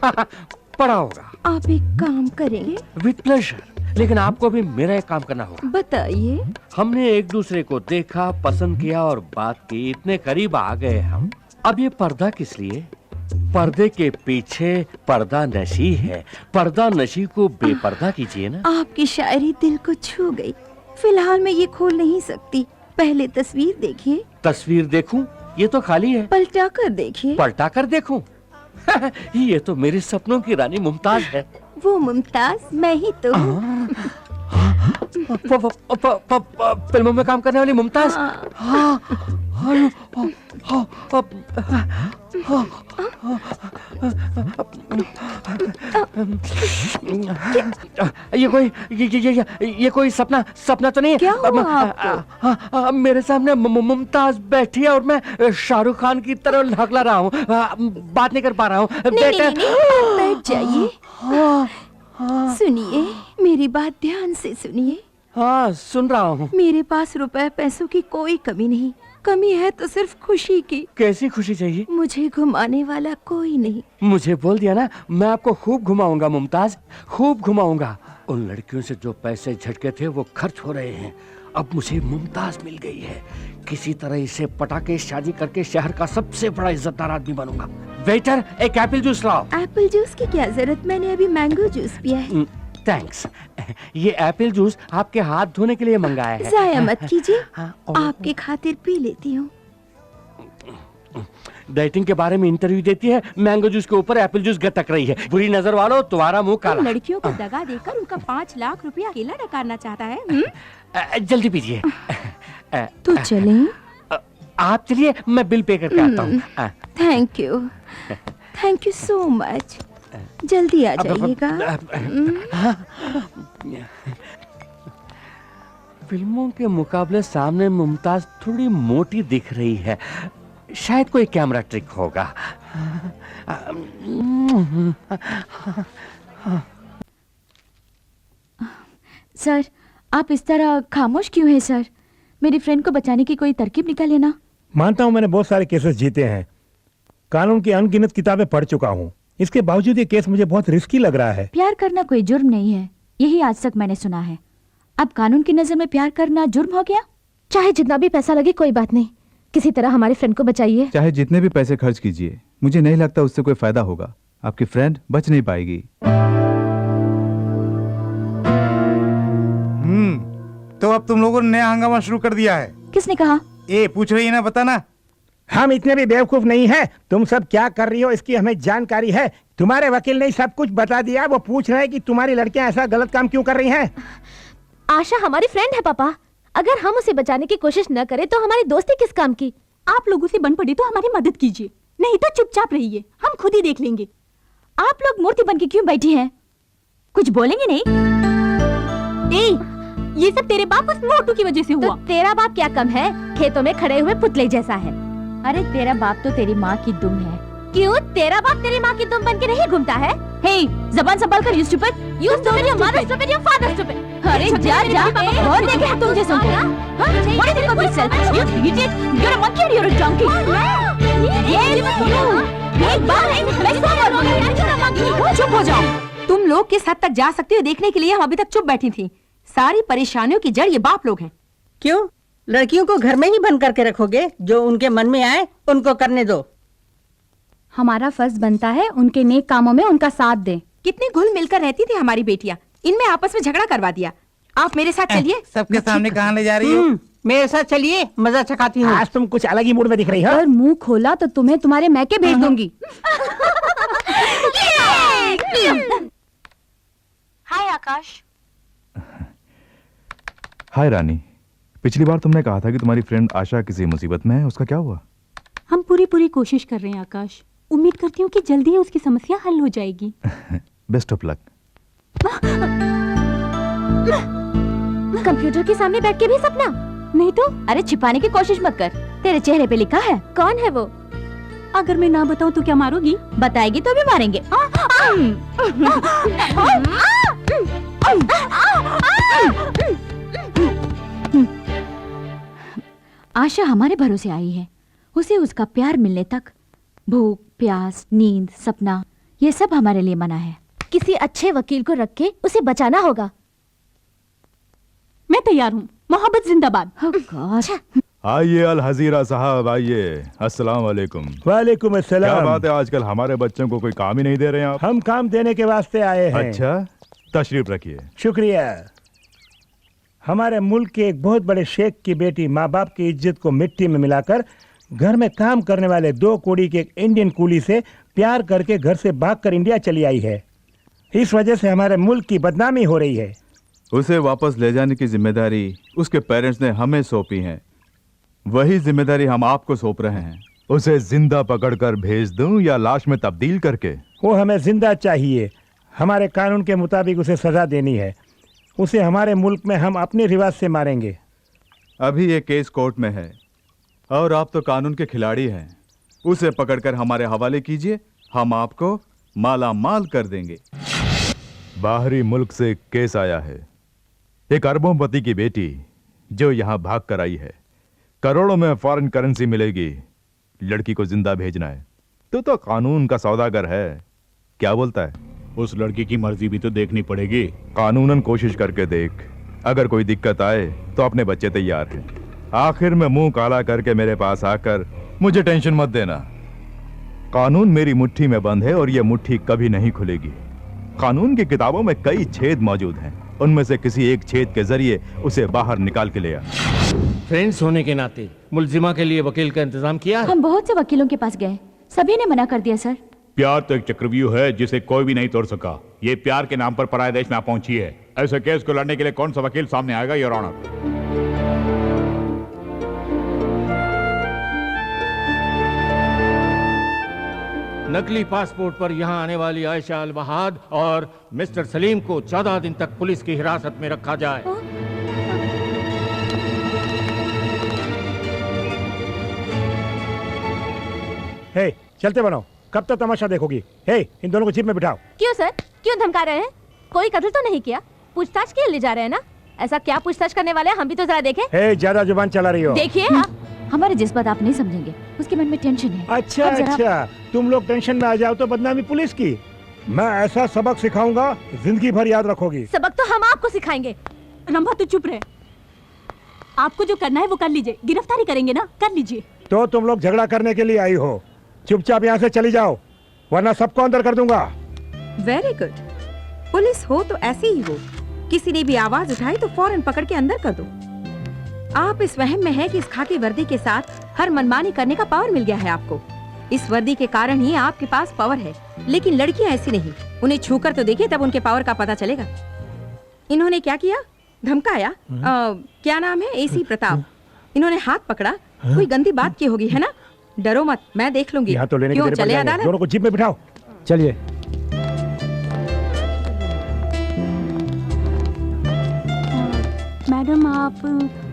पढ़ा होगा। आप एक काम करेंगे? विद प्लेजर, लेकिन आपको भी मेरा एक काम करना होगा। बताइए। हमने एक दूसरे को देखा, पसंद किया और बात की, इतने करीब आ गए हम। अब ये पर्दा किस लिए? पर्दे के पीछे पर्दा नशी है। पर्दा नशी को बेपर्दा कीजिए ना। आपकी शायरी दिल को छू गई। फिलहाल मैं ये खोल नहीं सकती, पहले तस्वीर देखिए। तस्वीर देखूं? ये तो खाली है। पलटा कर देखिए। पलटा कर देखूं? ये तो मेरे सपनों की रानी मुमताज है। वो मुमताज मैं ही तो हूँ। फिल्मों में काम करने वाली मुमताज। ये कोई सपना तो नहीं है? क्या हुआ आपको? मेरे सामने मुमताज बैठी है और मैं शाहरुख खान की तरह हकला रहा हूँ। बात नहीं कर पा रहा हूँ। नहीं, बैठ जाइए। सुनिए, मेरी बात ध्यान से सुनिए। हाँ, सुन रहा हूँ। मेरे पास रुपए पैसों की कोई कमी नहीं। कमी है तो सिर्फ खुशी की। कैसी खुशी चाहिए? मुझे घुमाने वाला कोई नहीं। मुझे बोल दिया ना, मैं आपको खूब घुमाऊंगा मुमताज, खूब घुमाऊंगा। उन लड़कियों से जो पैसे झटके थे वो खर्च हो रहे हैं। अब मुझे मुमताज मिल गई है। किसी तरह इसे पटा के शादी करके शहर का सबसे बड़ा इज्जतदार आदमी बनूंगा। वेटर, एक एप्पल जूस लाओ। एप्पल जूस की क्या जरूरत, मैंने अभी मैंगो जूस पिया है। थैंक्स। ये एप्पल जूस आपके हाथ धोने के लिए मंगाया है। जाया मत कीजिए, आपके खातिर पी लेती हूँ। डाइटिंग के बारे में इंटरव्यू देती है, मैंगो जूस के ऊपर एप्पल जूस गटक रही है। बुरी नजर वालों, तुम्हारा मुंह काला। लड़कियों को दगा देकर उनका 5 लाख रुपया अकेला नकारना चाहता है। जल्दी पीजिए। तो चलें? आप चलिए, मैं बिल पे करके आता हूँ। Thank you so much. जल्दी आ जाइएगा। फिल्मों के मुकाबले सामने मुमताज थोड़ी मोटी दिख रही है। शायद कोई कैमरा ट्रिक होगा। सर, आप इस तरह खामोश क्यों हैं सर? मेरी फ्रेंड को बचाने की कोई तरकीब निकाले ना। मानता हूं मैंने बहुत सारे केसेस जीते हैं, कानून की अनगिनत किताबें पढ़ चुका हूं, इसके बावजूद ये केस मुझे बहुत रिस्की लग रहा है। प्यार करना कोई जुर्म नहीं है, यही आज तक मैंने सुना है। अब कानून की नजर में प्यार करना जुर्म हो गया? चाहे जितना भी पैसा लगे कोई बात नहीं, किसी तरह हमारी फ्रेंड को बचाइए। चाहे जितने भी पैसे खर्च कीजिए, मुझे नहीं लगता उससे कोई फायदा होगा। आपकी फ्रेंड बच नहीं पाएगी। तो अब तुम लोगों ने नया हंगामा शुरू कर दिया है। किसने कहा? ए पूछ रही है ना, बताना। हम इतने भी बेवकूफ नहीं हैं। तुम सब क्या कर रही हो इसकी हमें जानकारी है। तुम्हारे वकील ने सब कुछ बता दिया। वो पूछ रहे हैं कि तुम्हारी लड़कियां ऐसा गलत काम क्यों कर रही हैं। आशा हमारी फ्रेंड है पापा, अगर हम उसे बचाने की कोशिश न करें तो हमारी दोस्ती किस काम की। आप लोगों से बन पड़ी तो हमारी मदद कीजिए, नहीं तो चुपचाप रहिए, हम खुद ही देख लेंगे। आप लोग मूर्ति बन के क्यों बैठी हैं? कुछ बोलेंगे नहीं? ये सब तेरे बाप उस मोटू की वजह से हुआ। तो तेरा बाप क्या कम है, खेतों में खड़े हुए पुतले जैसा है। अरे तेरा बाप तो तेरी माँ की दुम है। क्यों, तेरा बाप तेरी माँ की दुम बन के नहीं घूमता है? हे, जबान संभाल कर, you stupid, You stupid, your mother stupid, your father stupid। अरे जा जा, बहुत देखे हैं तुम जैसों को। What do you think of yourself? You idiot, you're a monkey or you're a donkey? एक बार नहीं, मैं सौ बार बोलूंगी। चुप हो जाओ। तुम लोग किस हद तक जा सकती हो देखने के लिए हम अभी तक चुप बैठी थी। सारी परेशानियों की जड़ ये बाप लोग हैं। क्यों, लड़कियों को घर में ही बंद करके रखोगे? जो उनके मन में आए उनको करने दो। हमारा फर्ज बनता है उनके नेक कामों में उनका साथ दें। कितनी घुल मिलकर रहती थी हमारी बेटियां, इनमें आपस में झगड़ा करवा दिया। आप मेरे साथ चलिए। सबके सामने कहाँ ले जा रही हो? मेरे साथ चलिए, मजा चखाती हूँ। आज तुम कुछ अलग ही मूड में दिख रही हो। अगर मुंह खोला तो तुम्हें तुम्हारे मैके भेज दूंगी। हाय आकाश। हाय रानी, पिछली बार तुमने कहा था कि तुम्हारी फ्रेंड आशा किसी मुसीबत में है, उसका क्या हुआ? हम पूरी कोशिश कर रहे हैं आकाश, उम्मीद करती हूँ कि जल्दी ही उसकी समस्या हल हो जाएगी। Best of luck. कंप्यूटर के सामने बैठ के भी सपना? नहीं तो। अरे छिपाने की कोशिश मत कर, तेरे चेहरे पे लिखा है। कौन है वो? अगर मैं ना बताऊं तो क्या मारोगी? बताएगी तो भी मारेंगे। आशा हमारे भरोसे आई है। उसे उसका प्यार मिलने तक भूख, प्यास, नींद, सपना, ये सब हमारे लिए मना है। किसी अच्छे वकील को रख के उसे बचाना होगा। मैं तैयार हूँ, मोहब्बत जिंदाबाद। आइए अल हजीरा साहब, आइए। अस्सलाम वालेकुम। वालेकुम अस्सलाम। क्या बात है, आजकल हमारे बच्चों को कोई काम ही नहीं दे रहे हैं आप? हम काम देने के वास्ते आए हैं। अच्छा, तशरीफ रखिए। शुक्रिया। हमारे मुल्क के एक बहुत बड़े शेख की बेटी माँ बाप की इज्जत को मिट्टी में मिलाकर घर में काम करने वाले 2 कोड़ी के एक इंडियन कूली से प्यार करके घर से भागकर इंडिया चली आई है। इस वजह से हमारे मुल्क की बदनामी हो रही है। उसे वापस ले जाने की जिम्मेदारी उसके पेरेंट्स ने हमें सौंपी है, वही जिम्मेदारी हम आपको सौंप रहे हैं। उसे जिंदा पकड़कर भेज दूं या लाश में तब्दील करके? वो हमें जिंदा चाहिए। हमारे कानून के मुताबिक उसे सजा देनी है। उसे हमारे मुल्क में हम अपने रिवाज से मारेंगे। अभी ये केस कोर्ट में है और आप तो कानून के खिलाड़ी हैं। उसे पकड़कर हमारे हवाले कीजिए, हम आपको माला माल कर देंगे। बाहरी मुल्क से केस आया है। एक अरबोंपति की बेटी जो यहाँ भाग कर आई है, करोड़ों में फॉरेन करेंसी मिलेगी। लड़की को जिंदा भेजना है। तो कानून का सौदागर है। क्या बोलता है? उस लड़की की मर्जी भी तो देखनी पड़ेगी। कानूनन कोशिश करके देख, अगर कोई दिक्कत आए तो अपने बच्चे तैयार हैं। आखिर में मुंह काला करके मेरे पास आकर मुझे टेंशन मत देना। कानून मेरी मुट्ठी में बंद है और यह मुट्ठी कभी नहीं खुलेगी। कानून की किताबों में कई छेद मौजूद हैं, उनमें से किसी एक छेद के जरिए उसे बाहर निकाल के ले आ। फ्रेंड्स होने के नाते मुलजिमा के लिए वकील का इंतजाम किया? हम बहुत से वकीलों के पास गए, सभी ने मना कर दिया सर। प्यार तो एक चक्रव्यूह है जिसे कोई भी नहीं तोड़ सका। ये प्यार के नाम पर पराये देश में आ पहुंची है। ऐसे केस को लड़ने के लिए कौन सा वकील सामने आएगा, योर ऑनर? नकली पासपोर्ट पर यहां आने वाली आयशा अल वहाद और मिस्टर सलीम को 14 दिन तक पुलिस की हिरासत में रखा जाए। हे चलते बनो, कब तक तमाशा देखोगी? हे इन दोनों को जीप में बिठाओ। क्यों सर, क्यों धमका रहे हैं? कोई कत्ल तो नहीं किया, पूछताछ के लिए ले जा रहे हैं ना? ऐसा क्या पूछताछ करने वाले हैं, हम भी तो जरा देखें। हे ज्यादा जुबान चला रही हो। देखिए हमारे जज्बात आप नहीं समझेंगे, उसके मन में टेंशन है। अच्छा अच्छा, तुम लोग टेंशन में आ जाओ तो बदनामी पुलिस की। मैं ऐसा सबक सिखाऊंगा, जिंदगी भर याद रखोगी। सबक तो हम आपको सिखाएंगे। रंभा तू चुप रहे, आपको जो करना है वो कर लीजिए, गिरफ्तारी करेंगे ना, कर लीजिए। तो तुम लोग झगड़ा करने के लिए आई हो, चुपचाप यहाँ से चली जाओ वरना सबको अंदर कर दूंगा। Very good. पुलिस हो तो ऐसी ही हो, किसी ने भी आवाज उठाई तो फौरन पकड़ के अंदर कर दो। आप इस वहम में है कि इस खाकी वर्दी के साथ हर मनमानी करने का पावर मिल गया है आपको। इस वर्दी के कारण ही आपके पास पावर है, लेकिन लड़कियां ऐसी नहीं। उन्हें छूकर तो देखिए, तब उनके पावर का पता चलेगा। इन्होंने क्या किया? धमकाया। क्या नाम है? एसी प्रताप। इन्होंने हाथ पकड़ा, कोई गंदी बात की होगी, है ना? डरो मत, मैं देख लूंगी। यहाँ तो लेने क्यों, के चले अदालत? दोनों को जीप में बिठाओ। चलिए। मैडम आप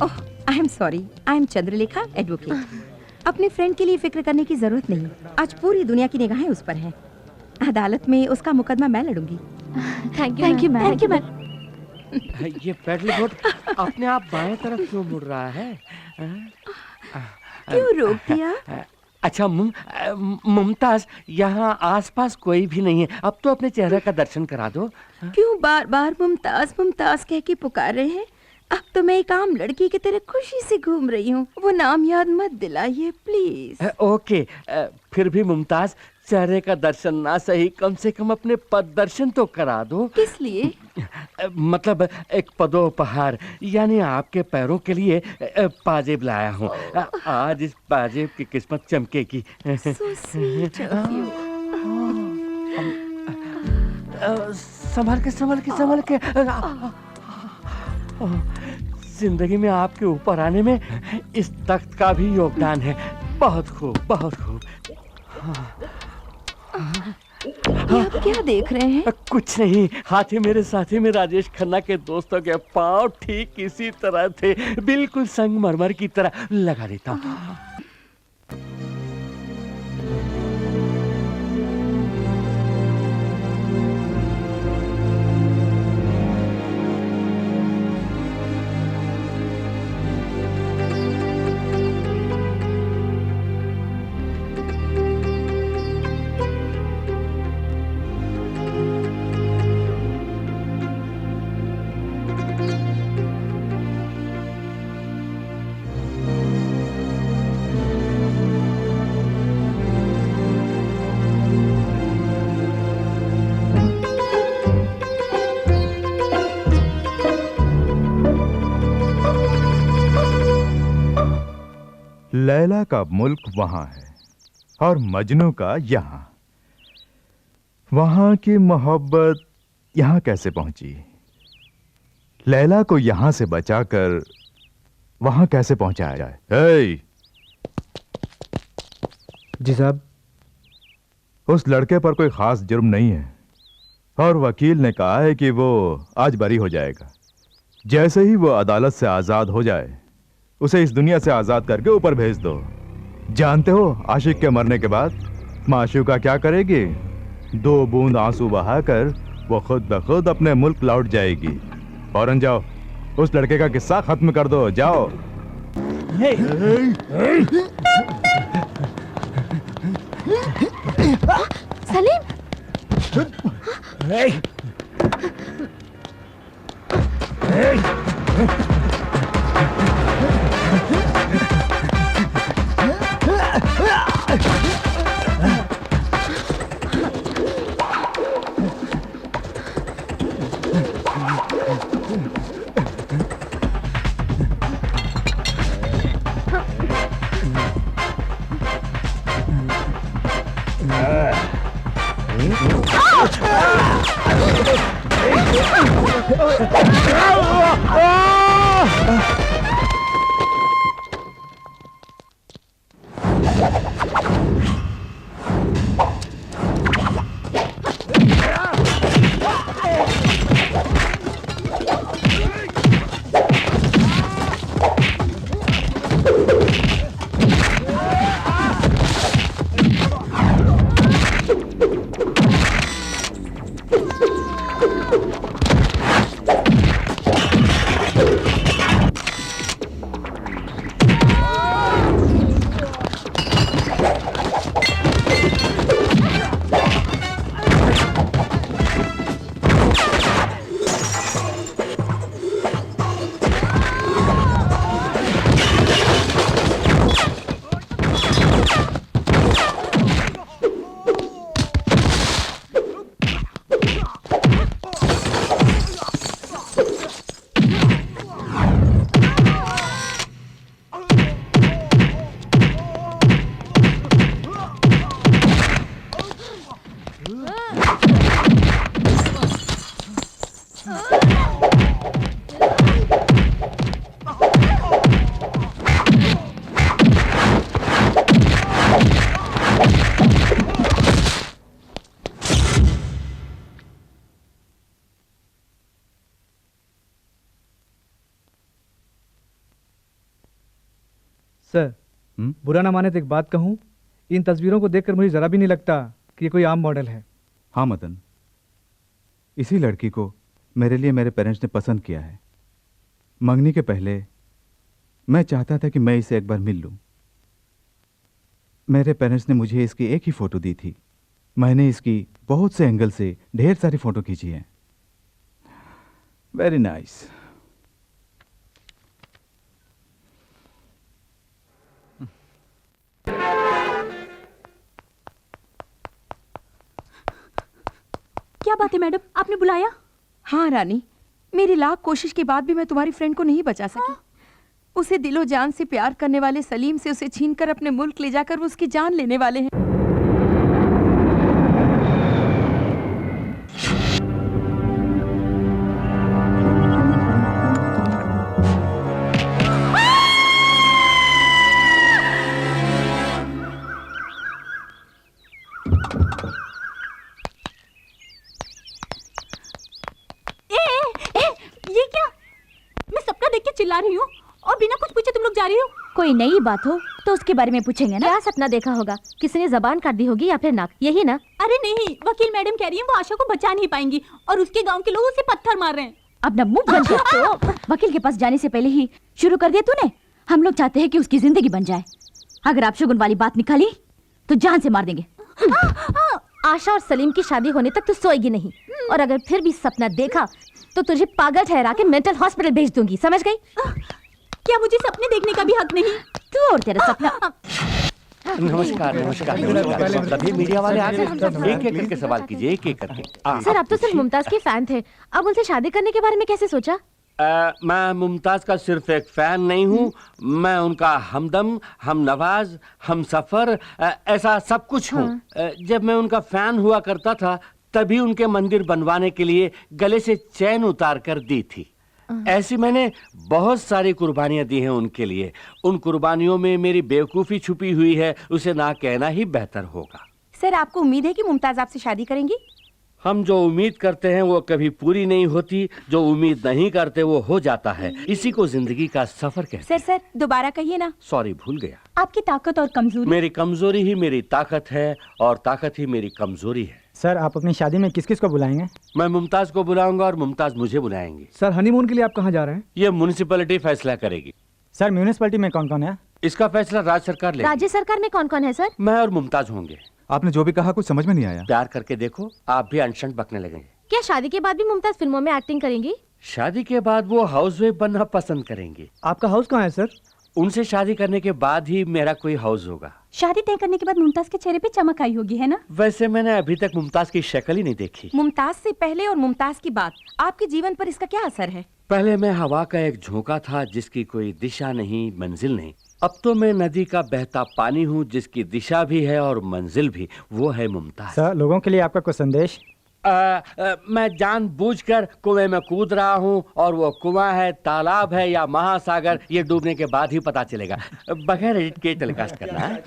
oh, I am sorry, I am Chandralekha, advocate. अपने फ्रेंड के लिए फिक्र करने की जरूरत नहीं, आज पूरी दुनिया की निगाहें उस पर हैं। अदालत में उसका मुकदमा मैं लड़ूंगी। Thank you ma'am. Thank you ma'am. ये पेडल बोट अपने आप बाएं तरफ क्यों मुड़ रहा है? क्यों रोक दिया? अच्छा मुमताज, यहाँ आसपास कोई भी नहीं है, अब तो अपने चेहरे का दर्शन करा दो। क्यों बार बार मुमताज मुमताज कह के पुकार रहे हैं? अब तो मैं एक आम लड़की की तरह खुशी से घूम रही हूँ, वो नाम याद मत दिलाइए प्लीज। ओके, फिर भी मुमताज, चेहरे का दर्शन ना सही, कम से कम अपने पद दर्शन तो करा दो। किस लिए? मतलब एक पदोपहार, यानी आपके पैरों के लिए पाजेब लाया हूँ। आज इस पाजेब की किस्मत चमकेगी। So sweet of you. संभल के संभल के संभल के। जिंदगी में आपके ऊपर आने में इस तख्त का भी योगदान है। बहुत खूब, बहुत खूब। ये आप क्या देख रहे हैं? कुछ नहीं, हाथी मेरे साथी में राजेश खन्ना के दोस्तों के पांव ठीक इसी तरह थे, बिल्कुल संगमरमर की तरह। लगा देता हूँ। लैला का मुल्क वहां है और मजनू का यहां। वहां की मोहब्बत यहां कैसे पहुंची? लैला को यहां से बचाकर वहां कैसे पहुंचाया जाए? हे! जी साहब। उस लड़के पर कोई खास जुर्म नहीं है और वकील ने कहा है कि वो आज बरी हो जाएगा। जैसे ही वो अदालत से आजाद हो जाए, उसे इस दुनिया से आजाद करके ऊपर भेज दो। जानते हो आशिक के मरने के बाद माशूका क्या करेगी? 2 बूंद आंसू बहाकर वो खुद ब खुद अपने मुल्क लौट जाएगी। फौरन जाओ, उस लड़के का किस्सा खत्म कर दो। जाओ। सलीम। सर, बुरा ना माने तो एक बात कहूं, इन तस्वीरों को देखकर मुझे जरा भी नहीं लगता कि ये कोई आम मॉडल है। हाँ मदन, इसी लड़की को मेरे लिए मेरे पेरेंट्स ने पसंद किया है। मंगनी के पहले मैं चाहता था कि मैं इसे एक बार मिल लूं। मेरे पेरेंट्स ने मुझे इसकी एक ही फोटो दी थी। मैंने इसकी बहुत से एंगल से ढेर सारी फोटो खींची है। Very nice. क्या बात है मैडम, आपने बुलाया? हाँ रानी, मेरी लाख कोशिश के बाद भी मैं तुम्हारी फ्रेंड को नहीं बचा सकी। उसे दिलो जान से प्यार करने वाले सलीम से उसे छीनकर अपने मुल्क ले जाकर वो उसकी जान लेने वाले हैं। ये क्या? मैं सबका देख के चिल्ला रही हूँ और बिना कुछ पूछे तुम लोग जा रही हो। कोई नई बात हो तो उसके बारे में पूछेंगे ना। क्या सपना देखा होगा? किसी ने जबान काट दी होगी या फिर नाक, यही ना? अरे नहीं, वकील मैडम कह रही है वो आशा को बचा नहीं पाएंगी और उसके गांव के लोग उसे पत्थर मार रहे हैं। अपना मुंह बंद कर। वकील के पास जाने से पहले ही शुरू कर दिया तूने। हम लोग चाहते हैं कि उसकी जिंदगी बन जाए। अगर आप शगुन वाली बात निकाली तो जान से मार देंगे। आशा और सलीम की शादी होने तक तो सोएगी नहीं, और अगर फिर भी सपना देखा तो तुझे पागल ठहरा के मेंटल हॉस्पिटल भेज दूंगी, समझ गई? क्या मुझे सपने देखने का भी हक नहीं? तू और तेरा सपना। नमस्कार नमस्कार नमस्कार। सभी मीडिया वाले आ गए। एक एक करके सवाल कीजिए, एक एक करके। सर, आप तो सिर्फ मुमताज के फैन थे, अब उनसे शादी करने के बारे में कैसे सोचा? मैं मुमताज का सिर्फ एक फैन नहीं हूँ, मैं उनका हमदम, हम नवाज, हम सफर, ऐसा सब कुछ हूँ। जब मैं उनका फैन हुआ करता था तभी उनके मंदिर बनवाने के लिए गले से चैन उतार कर दी थी। ऐसी मैंने बहुत सारी कुर्बानियां दी हैं उनके लिए। उन कुर्बानियों में मेरी बेवकूफ़ी छुपी हुई है, उसे ना कहना ही बेहतर होगा। सर, आपको उम्मीद है कि मुमताज आपसे शादी करेंगी? हम जो उम्मीद करते हैं वो कभी पूरी नहीं होती, जो उम्मीद नहीं करते वो हो जाता है। इसी को जिंदगी का सफर कहते हैं। सर दोबारा कहिए ना। सॉरी, भूल गया। आपकी ताकत और कमजोरी? मेरी कमजोरी ही मेरी ताकत है और ताकत ही मेरी कमजोरी है। सर, आप अपनी शादी में किस किस को बुलाएंगे? मैं मुमताज को बुलाऊंगा और मुमताज मुझे बुलाएंगी। सर, हनीमून के लिए आप कहाँ जा रहे हैं? ये म्युनिसिपैलिटी फैसला करेगी। सर, म्यूनिसिपैलिटी में कौन कौन है? इसका फैसला राज्य सरकार लेगी। राज्य सरकार में कौन कौन है सर? मैं और मुमताज होंगे। आपने जो भी कहा कुछ समझ में नहीं आया। प्यार करके देखो, आप भी अनशन बकने लगेंगे। क्या शादी के बाद भी मुमताज फिल्मों में एक्टिंग करेंगी? शादी के बाद वो हाउसवाइफ बनना पसंद करेंगी। आपका हाउस कहाँ है सर? उनसे शादी करने के बाद ही मेरा कोई हाउस होगा। शादी तय करने के बाद मुमताज के चेहरे पे चमक आई होगी, है ना? वैसे मैंने अभी तक मुमताज की शक्ल ही नहीं देखी। मुमताज से पहले और मुमताज की बात, आपके जीवन पर इसका क्या असर है? पहले मैं हवा का एक झोंका था जिसकी कोई दिशा नहीं, मंजिल नहीं। अब तो मैं नदी का बहता पानी हूँ जिसकी दिशा भी है और मंजिल भी। वो है मुमताज। सर, लोगों के लिए आपका कोई संदेश? मैं जानबूझकर कुएं में कूद रहा हूँ और वो कुआं है, तालाब है या महासागर, ये डूबने के बाद ही पता चलेगा। बगैर एडिट के टेलीकास्ट करना है।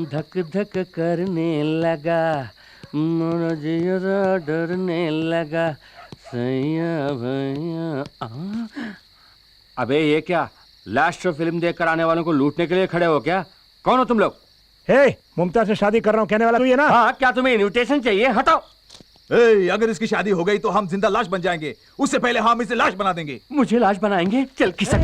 धक धक करने लगा, मुझे डरने लगा, सैया भैया। अबे ये क्या, लास्ट फिल्म देखकर आने वालों को लूटने के लिए खड़े हो क्या? कौन हो तुम लोग? हे, मुमताज से शादी कर रहा हूँ कहने वाला तू ये ना? हाँ, क्या तुम्हें इनविटेशन चाहिए? हटाओ। अगर इसकी शादी हो गई तो हम जिंदा लाश बन जाएंगे, उससे पहले हम इसे लाश बना देंगे। मुझे लाश बनाएंगे? चल किसक।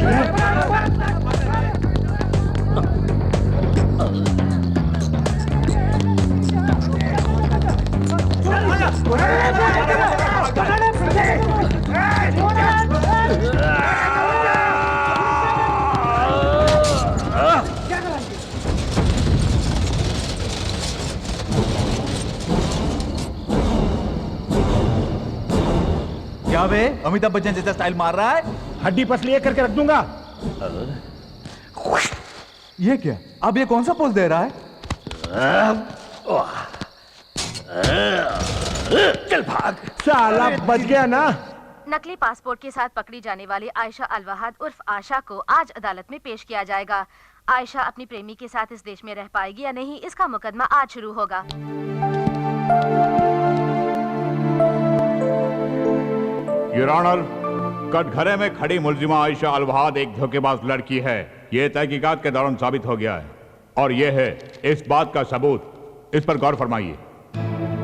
क्या बे, अमिताभ बच्चन जैसा स्टाइल मार रहा है? हड्डी पसली एक करके रख दूंगा। ये क्या, अब ये कौन सा पोज दे रहा है? चल भाग। साला बच गया ना। नकली पासपोर्ट के साथ पकड़ी जाने वाली आयशा अलवहाद उर्फ आशा को आज अदालत में पेश किया जाएगा। आयशा अपनी प्रेमी के साथ इस देश में रह पाएगी या नहीं, इसका मुकदमा आज शुरू होगा। योर ऑनर, कटघरे में खड़ी मुलजिमा आयशा अलवहाद एक धोखेबाज लड़की है। ये तहकीकात के दौरान साबित हो गया है और ये है इस बात का सबूत। इस पर गौर फरमाइए।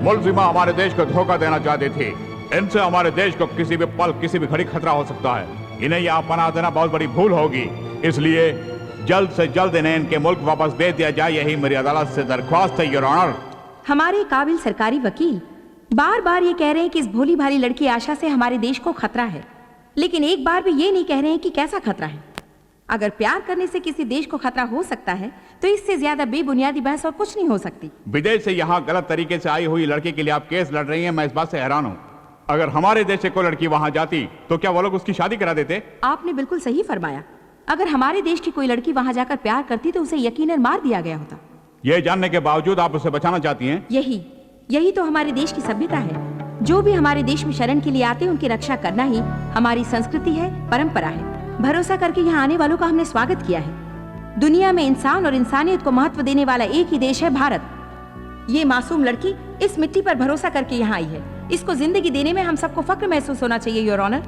मुलजिमा हमारे देश को धोखा देना चाहती थी। इनसे हमारे देश को किसी भी पल किसी भी घड़ी खतरा हो सकता है। इन्हें यहाँ पनाह देना बहुत बड़ी भूल होगी, इसलिए जल्द से जल्द इन्हें इनके मुल्क वापस दे दिया जाए, यही मेरी अदालत से दरख्वास्त है योर ऑनर। हमारे काबिल सरकारी वकील बार बार ये कह रहे हैं कि इस भोली भाली लड़की आशा से हमारे देश को खतरा है, लेकिन एक बार भी ये नहीं कह रहे हैं कि कैसा खतरा है। अगर प्यार करने से किसी देश को खतरा हो सकता है तो इससे ज्यादा बेबुनियादी बहस और कुछ नहीं हो सकती। विदेश से यहाँ गलत तरीके से आई हुई लड़की के लिए आप केस लड़ रही हैं, मैं इस बात से हैरान हूँ। अगर हमारे देश से कोई लड़की वहाँ जाती तो क्या वो लोग उसकी शादी करा देते? आपने बिल्कुल सही फरमाया। अगर हमारे देश की कोई लड़की वहाँ जाकर प्यार करती तो उसे यकीनन मार दिया गया होता। ये जानने के बावजूद आप उसे बचाना चाहती हैं? यही तो हमारे देश की सभ्यता है। जो भी हमारे देश में शरण के लिए आते हैं उनकी रक्षा करना ही हमारी संस्कृति है, परंपरा है। भरोसा करके यहाँ आने वालों का हमने स्वागत किया है। दुनिया में इंसान और इंसानियत को महत्व देने वाला एक ही देश है, भारत। ये मासूम लड़की इस मिट्टी पर भरोसा करके यहाँ आई है। इसको जिंदगी देने में हम सबको फक्र महसूस होना चाहिए योर ऑनर।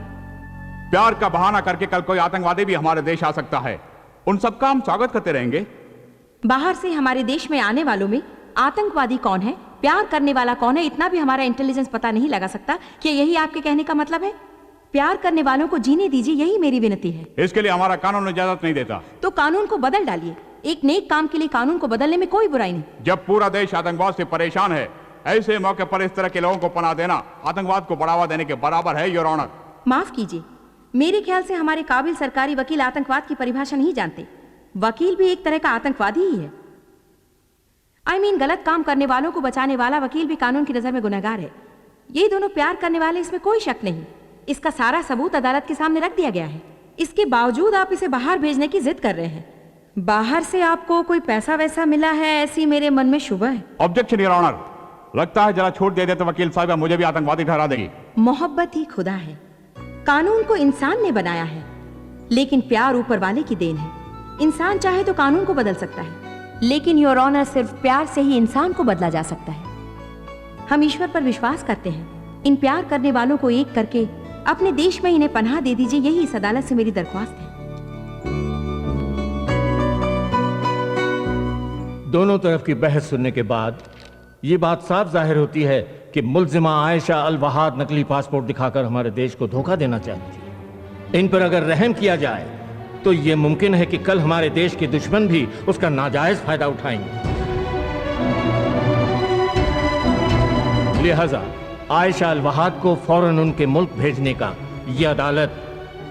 प्यार का बहाना करके कल कोई आतंकवादी भी हमारे देश आ सकता है, उन सबका हम स्वागत करते रहेंगे। बाहर से हमारे देश में आने वालों में आतंकवादी कौन है, प्यार करने वाला कौन है, इतना भी हमारा इंटेलिजेंस पता नहीं लगा सकता। क्या यही आपके कहने का मतलब है? प्यार करने वालों को जीने दीजिए, यही मेरी विनती है। इसके लिए हमारा कानून इजाजत नहीं देता। तो कानून को बदल डालिए। एक नेक काम के लिए कानून को बदलने में कोई बुराई नहीं। जब पूरा देश आतंकवाद से परेशान है, ऐसे मौके पर इस तरह के लोगों को पनाह देना आतंकवाद को बढ़ावा देने के बराबर है योर ऑनर। माफ कीजिए, मेरे ख्याल से हमारे काबिल सरकारी वकील आतंकवाद की परिभाषा नहीं जानते। वकील भी एक तरह का आतंकवादी ही है। गलत काम करने वालों को बचाने वाला वकील भी कानून की नजर में गुनहगार है। ये दोनों प्यार करने वाले, इसमें कोई शक नहीं। इसका सारा सबूत अदालत के सामने रख दिया गया है। इसके बावजूद आप इसे बाहर भेजने की जिद कर रहे हैं। बाहर से आपको कोई पैसा वैसा मिला है, ऐसी मेरे मन में शुबह है। Objection your honour. लगता है जरा छूट दे दे तो वकील साहब मुझे भी आतंकवादी ठहरा देगी। मोहब्बत ही खुदा है। कानून को इंसान ने बनाया है, लेकिन प्यार ऊपर वाले की देन है। इंसान चाहे तो कानून को बदल सकता है, लेकिन योर ऑनर सिर्फ प्यार से ही इंसान को बदला जा सकता है। हम ईश्वर पर विश्वास करते हैं। इन प्यार करने वालों को एक करके अपने देश में इन्हें पनाह दे दीजिए, यही इस अदालत से मेरी दरख्वास्त है। दोनों तरफ की बहस सुनने के बाद ये बात साफ जाहिर होती है कि मुलजिमा आयशा अलवहाद नकली पासपोर्ट दिखाकर हमारे देश को धोखा देना चाहती है। इन पर अगर रहम किया जाए तो ये मुमकिन है कि कल हमारे देश के दुश्मन भी उसका नाजायज फायदा उठाएंगे। लिहाजा आयशा अलवहाद को फौरन उनके मुल्क भेजने का यह अदालत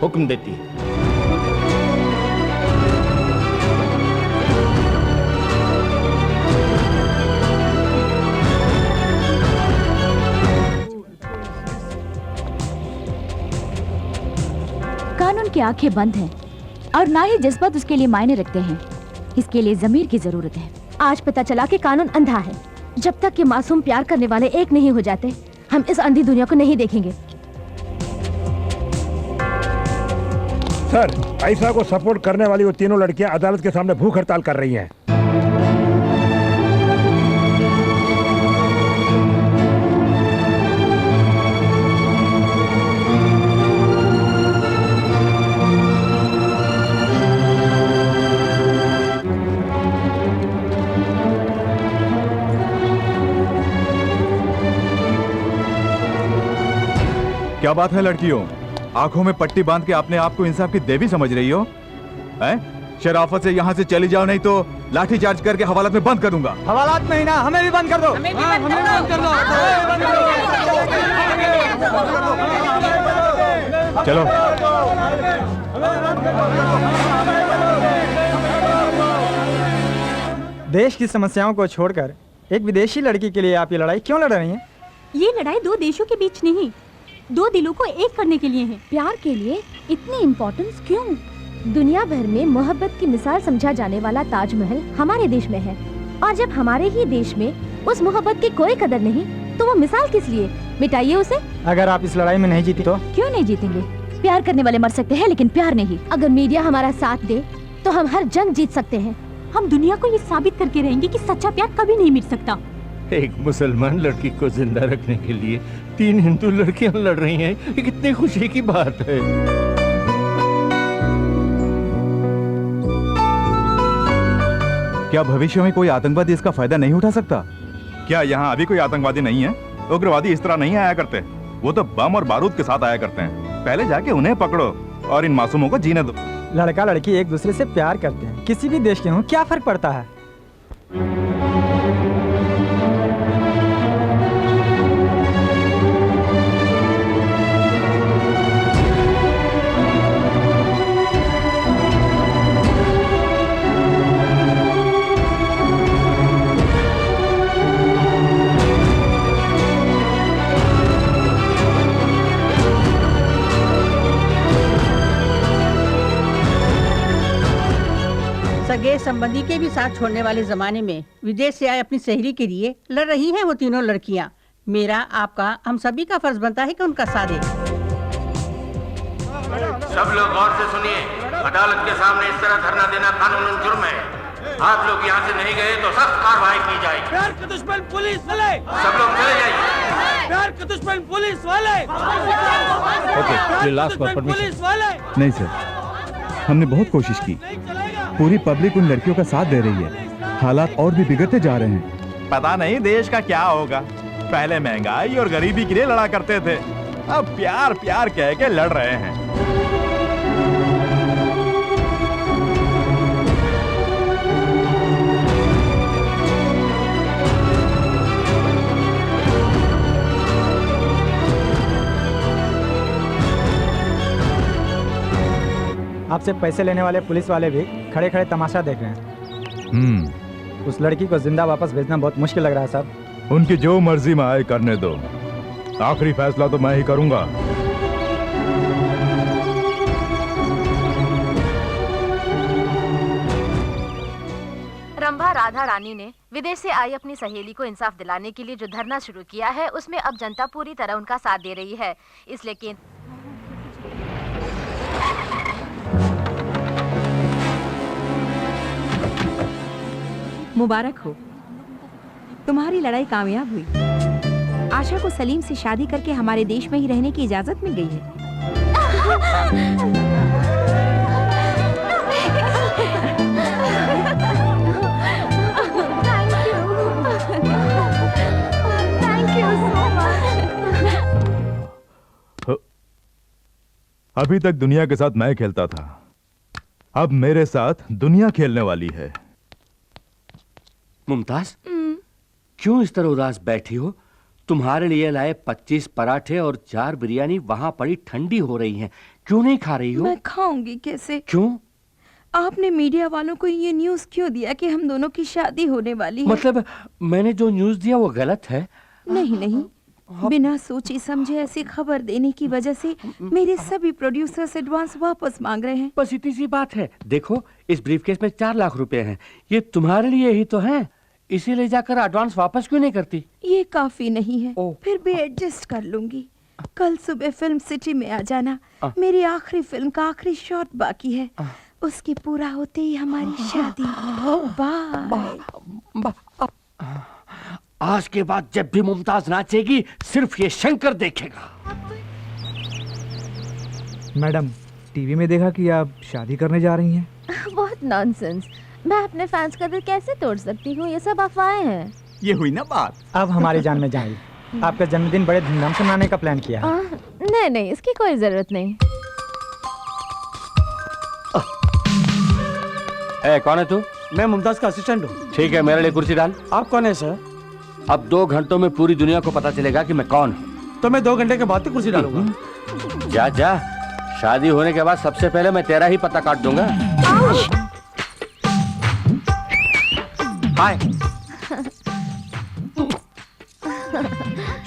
हुक्म देती है। कानून की आंखें बंद हैं और ना ही जज्बात उसके लिए मायने रखते हैं। इसके लिए जमीर की जरूरत है। आज पता चला कि कानून अंधा है। जब तक कि मासूम प्यार करने वाले एक नहीं हो जाते, हम इस अंधी दुनिया को नहीं देखेंगे। सर, आयशा को सपोर्ट करने वाली वो तीनों लड़कियां अदालत के सामने भूख हड़ताल कर रही हैं। क्या बात है लड़कियों, आंखों में पट्टी बांध के अपने आप को इंसाफ की देवी समझ रही हो? हैं? शराफत से यहाँ से चली जाओ, नहीं तो लाठी चार्ज करके हवालात में बंद कर दूंगा। हवालात में ही ना, हमें भी बंद कर दो। हमें भी बंद कर दो। चलो। देश की समस्याओं को छोड़कर एक विदेशी लड़की के लिए आप ये लड़ाई क्यों लड़ रही हैं? ये लड़ाई दो देशों के बीच नहीं, दो दिलों को एक करने के लिए है। प्यार के लिए इतनी इम्पोर्टेंस क्यों? दुनिया भर में मोहब्बत की मिसाल समझा जाने वाला ताजमहल हमारे देश में है, और जब हमारे ही देश में उस मोहब्बत की कोई कदर नहीं, तो वो मिसाल किस लिए? मिटाइए उसे। अगर आप इस लड़ाई में नहीं जीती तो? क्यों नहीं जीतेंगे? प्यार करने वाले मर सकते हैं लेकिन प्यार नहीं। अगर मीडिया हमारा साथ दे तो हम हर जंग जीत सकते हैं। हम दुनिया को ये साबित करके रहेंगे कि सच्चा प्यार कभी नहीं मिट सकता। एक मुसलमान लड़की को जिंदा रखने के लिए 3 हिंदू लड़कियां लड़ रही हैं, ये कितनी खुशी की बात है। क्या भविष्य में कोई आतंकवादी इसका फायदा नहीं उठा सकता? क्या यहाँ अभी कोई आतंकवादी नहीं है? उग्रवादी इस तरह नहीं आया करते, वो तो बम और बारूद के साथ आया करते हैं। पहले जाके उन्हें पकड़ो और इन मासूमों को जीने दो। लड़का लड़की एक दूसरे से प्यार करते हैं, किसी भी देश के हों, क्या फर्क पड़ता है? सगे संबंधी के भी साथ छोड़ने वाले जमाने में विदेश से आए अपनी सहेली के लिए लड़ रही हैं वो तीनों लड़कियां। मेरा, आपका, हम सभी का फर्ज बनता है कि उनका साथ दें। सब लोग गौर से सुनिए, अदालत के सामने इस तरह धरना देना कानूनन जुर्म है। आप लोग यहाँ से नहीं गए तो सख्त कार्रवाई की जाएगी। प्यार के दुश्मन पुलिस वाले, सब लोग चले जाइए। प्यार के दुश्मन पुलिस वाले, पुलिस वाले। नहीं सर, हमने बहुत कोशिश की, पूरी पब्लिक उन लड़कियों का साथ दे रही है, हालात और भी बिगड़ते जा रहे हैं। पता नहीं देश का क्या होगा। पहले महंगाई और गरीबी के लिए लड़ा करते थे, अब प्यार प्यार कह के लड़ रहे हैं। आपसे पैसे लेने वाले पुलिस वाले भी खड़े खड़े तमाशा देख रहे हैं। उस लड़की को जिंदा वापस भेजना बहुत मुश्किल लग रहा है साहब। उनकी जो मर्जी में आए करने दो, आखिरी फैसला तो मैं ही करूंगा। रंभा राधा रानी ने विदेश से आई अपनी सहेली को इंसाफ दिलाने के लिए जो धरना शुरू किया है, उसमें अब जनता पूरी तरह उनका साथ दे रही है। इसलिए केंद्र मुबारक हो, तुम्हारी लड़ाई कामयाब हुई। आशा को सलीम से शादी करके हमारे देश में ही रहने की इजाजत मिल गई है। अभी तक दुनिया के साथ मैं खेलता था, अब मेरे साथ दुनिया खेलने वाली है। मुमताज, क्यों इस तरह उदास बैठी हो? तुम्हारे लिए लाए 25 पराठे और 4 बिरयानी वहां पड़ी ठंडी हो रही हैं। क्यों नहीं खा रही हो? मैं खाऊंगी कैसे? क्यों? आपने मीडिया वालों को ये न्यूज़ क्यों दिया कि हम दोनों की शादी होने वाली है? मतलब मैंने जो न्यूज़ दिया वो गलत है? नहीं, बिना सोचे समझे ऐसी खबर देने की वजह से मेरे सभी प्रोड्यूसर्स एडवांस वापस मांग रहे हैं। बस इतनी सी बात है। देखो, इस ब्रीफकेस में 4 लाख रुपए हैं, ये तुम्हारे लिए ही तो हैं। इसे ले जाकर एडवांस वापस क्यों नहीं करती? ये काफी नहीं है, फिर भी एडजस्ट कर लूंगी। कल सुबह फिल्म सिटी में आ जाना। मेरी आखिरी फिल्म का आखिरी शॉट बाकी है, उसकी पूरा होते ही हमारी शादी। बाय। आज के बाद जब भी मुमताज नाचेगी सिर्फ ये शंकर देखेगा। मैडम, टीवी में देखा कि आप शादी करने जा रही हैं। बहुत नॉनसेंस। मैं अपने फैंस का दिल कैसे तोड़ सकती हूँ? ये सब अफवाहें हैं। ये हुई ना बात। अब हमारी जान में जाएगी। आपका जन्मदिन बड़े धूमधाम से मनाने का प्लान किया है। नहीं, इसकी कोई जरूरत नहीं। कौन है तू? मैं मुमताज का असिस्टेंट हूँ। ठीक है, मेरे लिए कुर्सी डाल। आप कौन है सर? अब 2 घंटों में पूरी दुनिया को पता चलेगा कि मैं कौन हूँ। तो मैं 2 घंटे के बाद ही कुर्सी डालूंगा। जा जा, शादी होने के बाद सबसे पहले मैं तेरा ही पता काट दूंगा। हाय।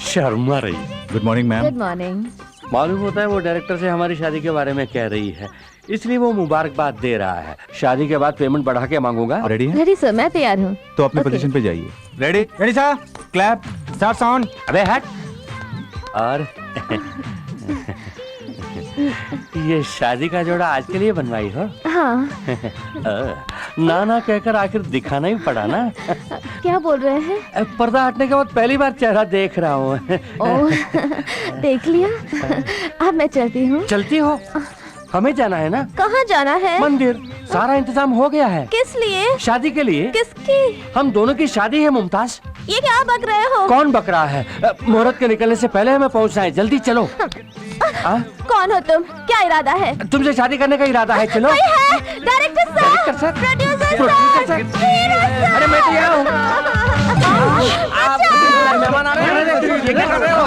शर्मा रही। Good morning ma'am. Good morning. मालूम होता है वो डायरेक्टर से हमारी शादी के बारे में कह रही है, इसलिए वो मुबारकबाद दे रहा है। शादी के बाद पेमेंट बढ़ा के मांगूंगा। रेडी है? रेडी सर, मैं तैयार हूँ। तो अपने पोजीशन पे जाइए। Ready? Ready sir, clap. Start sound. अबे हट। और ये शादी का जोड़ा आज के लिए बनवाई हो? हाँ। ना ना कहकर आखिर दिखाना ही पड़ा ना। क्या बोल रहे हैं? पर्दा हटने के बाद पहली बार चेहरा देख रहा हूँ। ओह, देख लिया। अब मैं चलती हूँ। चलती हो? हमें जाना है ना। कहाँ जाना है? मंदिर। सारा इंतजाम हो गया है। किस लिए? शादी के लिए। किसकी? हम दोनों की शादी है मुमताज। ये क्या बक रहे हो? कौन बक रहा है? मुहूर्त के निकलने से पहले हमें पहुंचना है, जल्दी चलो। कौन हो तुम? क्या इरादा है? तुमसे शादी करने का इरादा है, चलो। डायरेक्टर सर, प्रोड्यूसर सर, अरे मैं तो यहाँ हूँ। मेहमान आ रहे हैं। ये क्या कर रहे हो?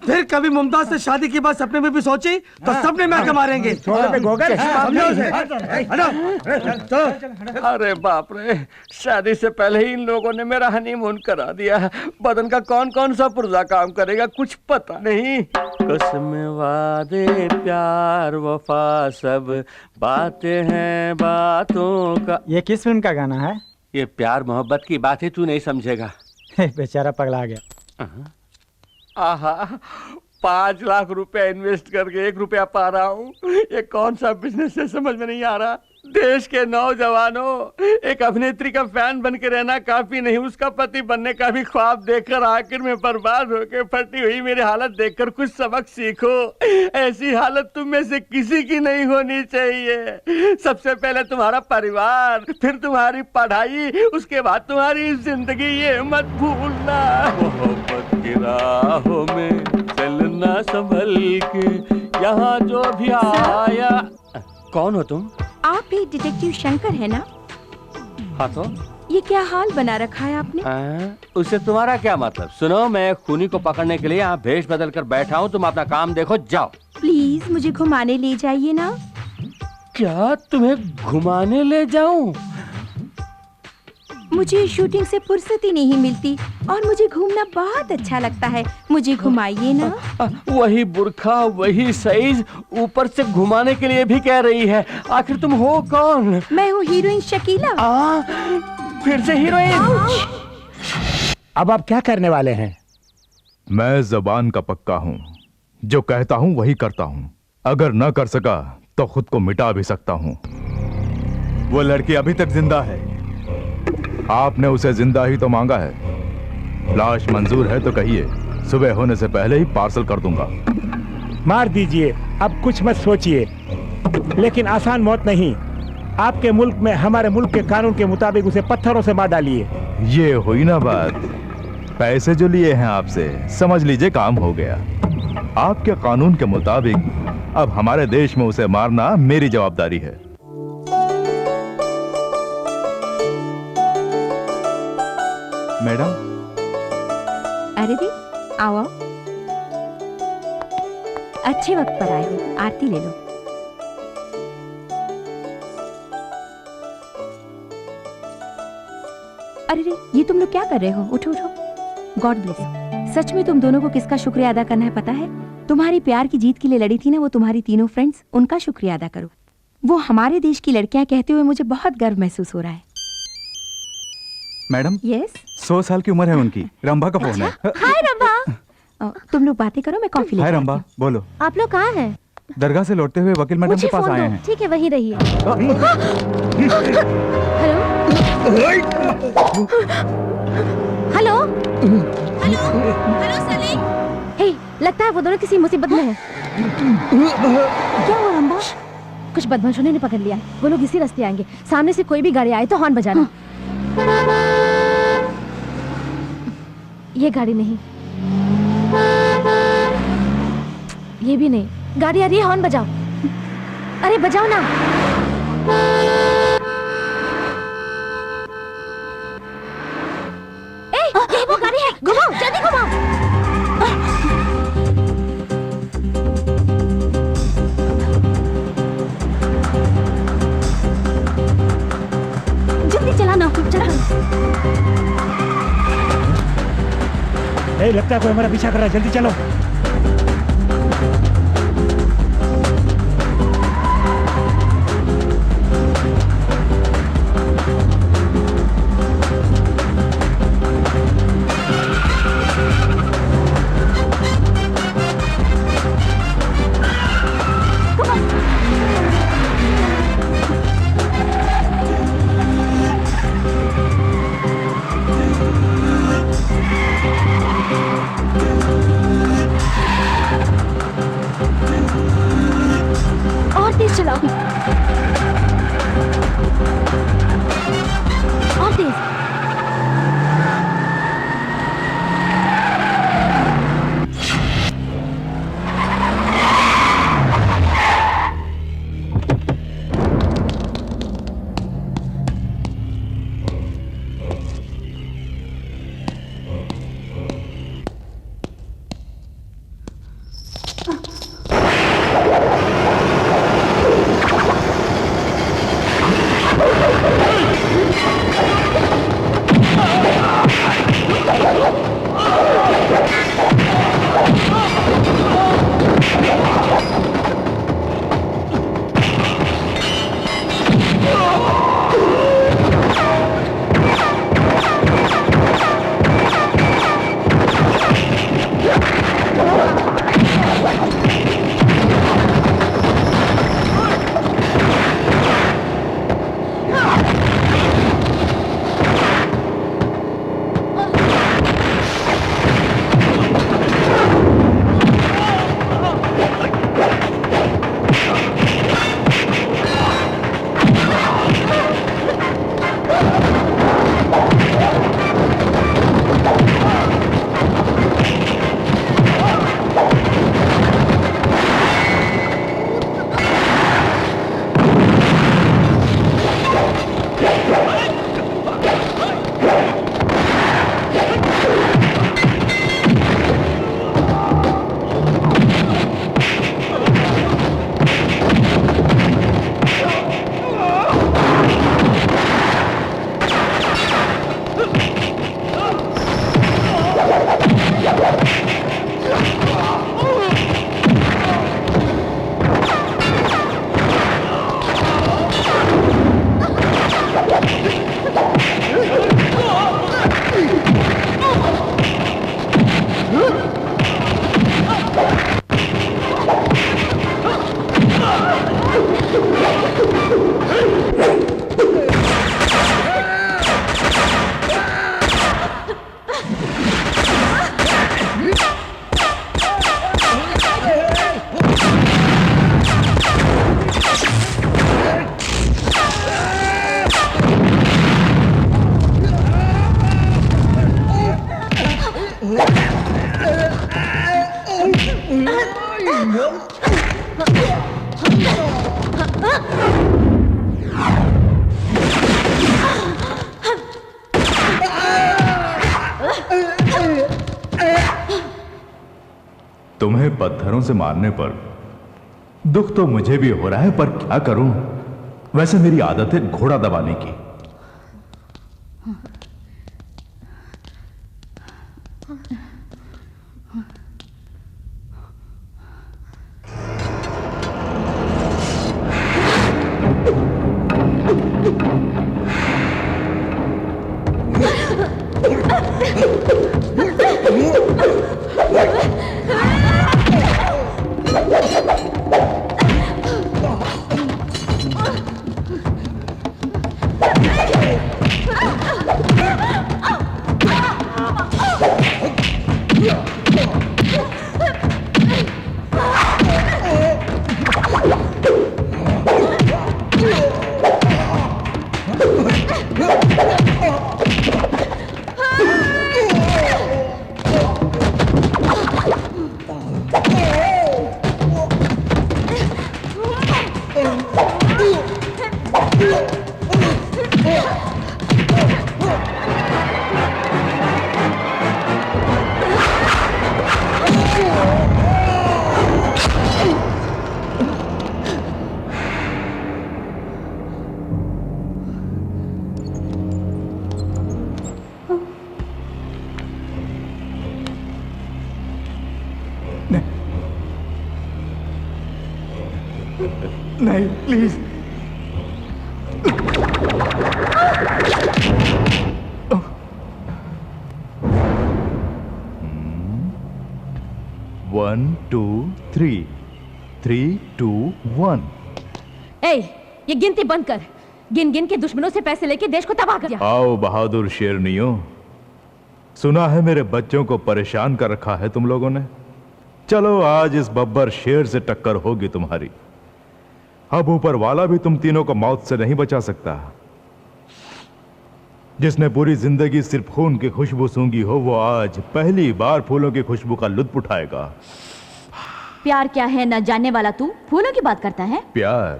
फिर कभी मुमताज से शादी की बात सपने में भी सोची तो सपने में आके मारेंगे। अरे बाप रे, शादी से पहले ही इन लोगों ने मेरा हनीमून करा दिया। बदन का कौन कौन सा पुर्जा काम करेगा कुछ पता नहीं। कसम वादे प्यार वफा सब बातें हैं बातों का। ये किस फिल्म का गाना है? ये प्यार मोहब्बत की बात है, तू नहीं समझेगा। बेचारा पगला गया। आहा, 5 लाख रुपए इन्वेस्ट करके 1 रुपया पा रहा हूँ। ये कौन सा बिजनेस है समझ में नहीं आ रहा। देश के नौजवानों, एक अभिनेत्री का फैन बन के रहना काफी नहीं, उसका पति बनने का भी ख्वाब देखकर आखिर में बर्बाद होकर फटी हुई मेरी हालत देखकर कुछ सबक सीखो। ऐसी हालत तुम में से किसी की नहीं होनी चाहिए। सबसे पहले तुम्हारा परिवार, फिर तुम्हारी पढ़ाई, उसके बाद तुम्हारी जिंदगी, ये मत भूलना। मोहब्बत की राहों में चलना संभल के, यहाँ जो भी आया। कौन हो तुम? आप ही डिटेक्टिव शंकर है ना? हाँ तो ये क्या हाल बना रखा है आपने? उससे तुम्हारा क्या मतलब? सुनो, मैं खूनी को पकड़ने के लिए यहाँ भेष बदल कर बैठा हूँ, तुम अपना काम देखो, जाओ। प्लीज मुझे घुमाने ले जाइए ना। क्या तुम्हें घुमाने ले जाऊं? मुझे शूटिंग से फुर्सत ही नहीं मिलती और मुझे घूमना बहुत अच्छा लगता है, मुझे घुमाइए ना। वही बुर्खा, वही साइज, ऊपर से घुमाने के लिए भी कह रही है। आखिर तुम हो कौन? मैं हूँ हीरोइन शकीला। फिर से हीरोइन? अब आप क्या करने वाले हैं? मैं जबान का पक्का हूं, जो कहता हूं वही करता हूं। अगर न कर सका तो खुद को मिटा भी सकता हूं। वो लड़की अभी तक जिंदा है, आपने उसे जिंदा ही तो मांगा है। लाश मंजूर है तो कहिए, सुबह होने से पहले ही पार्सल कर दूंगा। मार दीजिए, अब कुछ मत सोचिए, लेकिन आसान मौत नहीं। आपके मुल्क में हमारे मुल्क के कानून के मुताबिक उसे पत्थरों से मार डालिए। ये हुई ना बात। पैसे जो लिए हैं आपसे, समझ लीजिए काम हो गया। आपके कानून के मुताबिक अब हमारे देश में उसे मारना मेरी जवाबदारी है। मैडम। अरे दी, आओ। अच्छे वक्त पर आए हो, आरती ले लो। अरे रे, ये तुम लोग क्या कर रहे हो? उठो उठो। God bless. सच में तुम दोनों को किसका शुक्रिया अदा करना है पता है? तुम्हारी प्यार की जीत के लिए लड़ी थी ना वो तुम्हारी तीनों फ्रेंड्स, उनका शुक्रिया अदा करो। वो हमारे देश की लड़कियां कहते हुए मुझे बहुत गर्व महसूस हो रहा है। मैडम। यस। 100 साल की उम्र है उनकी। रंभा का फोन है। हाय रंभा। तुम लोग बातें करो, मैं कॉफी लेकर हाय रंभा, बोलो। आप लोग कहाँ हैं? दरगाह से लौटते हुए वकील मैडम के पास आए हैं। ठीक है, वहीं रहिए। Hello hello hello Salim. Hey, लगता है वो दोनों किसी मुसीबत में हैं। क्या हुआ रंभा? कुछ बदमाशों ने पकड़ लिया। वो लोग इसी रास्ते आएंगे। सामने से कोई भी गाड़ी आए तो हॉर्न बजाना। ये गाड़ी नहीं, ये भी नहीं। गाड़ी आ रही है, हॉर्न बजाओ। अरे बजाओ ना। ये वो गाड़ी है, घुमाओ, जल्दी घुमाओ। जल्दी चलाना, चला। लगता है कोई हमारा पीछा कर रहा है, जल्दी चलो। तेज। तुम्हें पत्थरों से मारने पर दुख तो मुझे भी हो रहा है, पर क्या करूं? वैसे मेरी आदत है घोड़ा दबाने की। नहीं, प्लीज। One two three, 3, 2, 1। ए, ये गिनती बंद कर। गिन गिन के दुश्मनों से पैसे लेके देश को तबाह कर दिया। आओ बहादुर शेरनियों, सुना है मेरे बच्चों को परेशान कर रखा है तुम लोगों ने। चलो आज इस बब्बर शेर से टक्कर होगी तुम्हारी। अब ऊपर वाला भी तुम तीनों को मौत से नहीं बचा सकता। जिसने पूरी जिंदगी सिर्फ खून की खुशबू सूंघी हो, वो आज पहली बार फूलों की खुशबू का लुत्फ उठाएगा। प्यार क्या है न जानने वाला तू फूलों की बात करता है। प्यार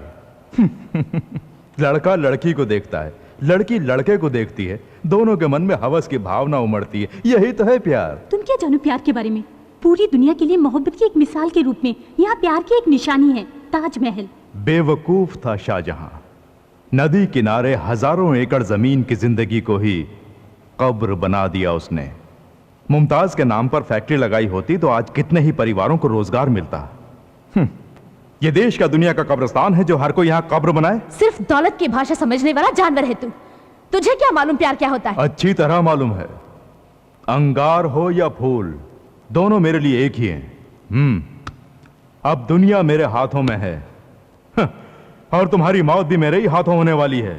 लड़का लड़की को देखता है, लड़की लड़के को देखती है, दोनों के मन में हवस की भावना उमड़ती है, यही तो है प्यार। तुम क्या जानो प्यार के बारे में? पूरी दुनिया के लिए मोहब्बत की एक मिसाल के रूप में यहाँ प्यार की एक निशानी है, ताजमहल। बेवकूफ था शाहजहां, नदी किनारे हजारों एकड़ जमीन की जिंदगी को ही कब्र बना दिया उसने। मुमताज के नाम पर फैक्ट्री लगाई होती तो आज कितने ही परिवारों को रोजगार मिलता। ये देश का दुनिया का कब्रिस्तान है जो हर कोई यहाँ कब्र बनाए। सिर्फ दौलत की भाषा समझने वाला जानवर है तू। तुझे क्या मालूम प्यार क्या होता है? अच्छी तरह मालूम है। अंगार हो या फूल, दोनों मेरे लिए एक ही हैं। अब दुनिया मेरे हाथों में है और तुम्हारी मौत भी मेरे ही हाथों होने वाली है।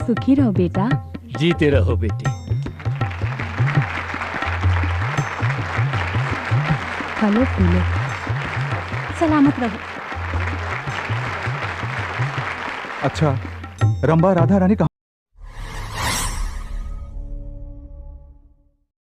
सुखी रहो बेटा। जीते रहो बेटी। फलो फूलो, सलामत रहो। अच्छा, रंबा राधा रानी कहाँ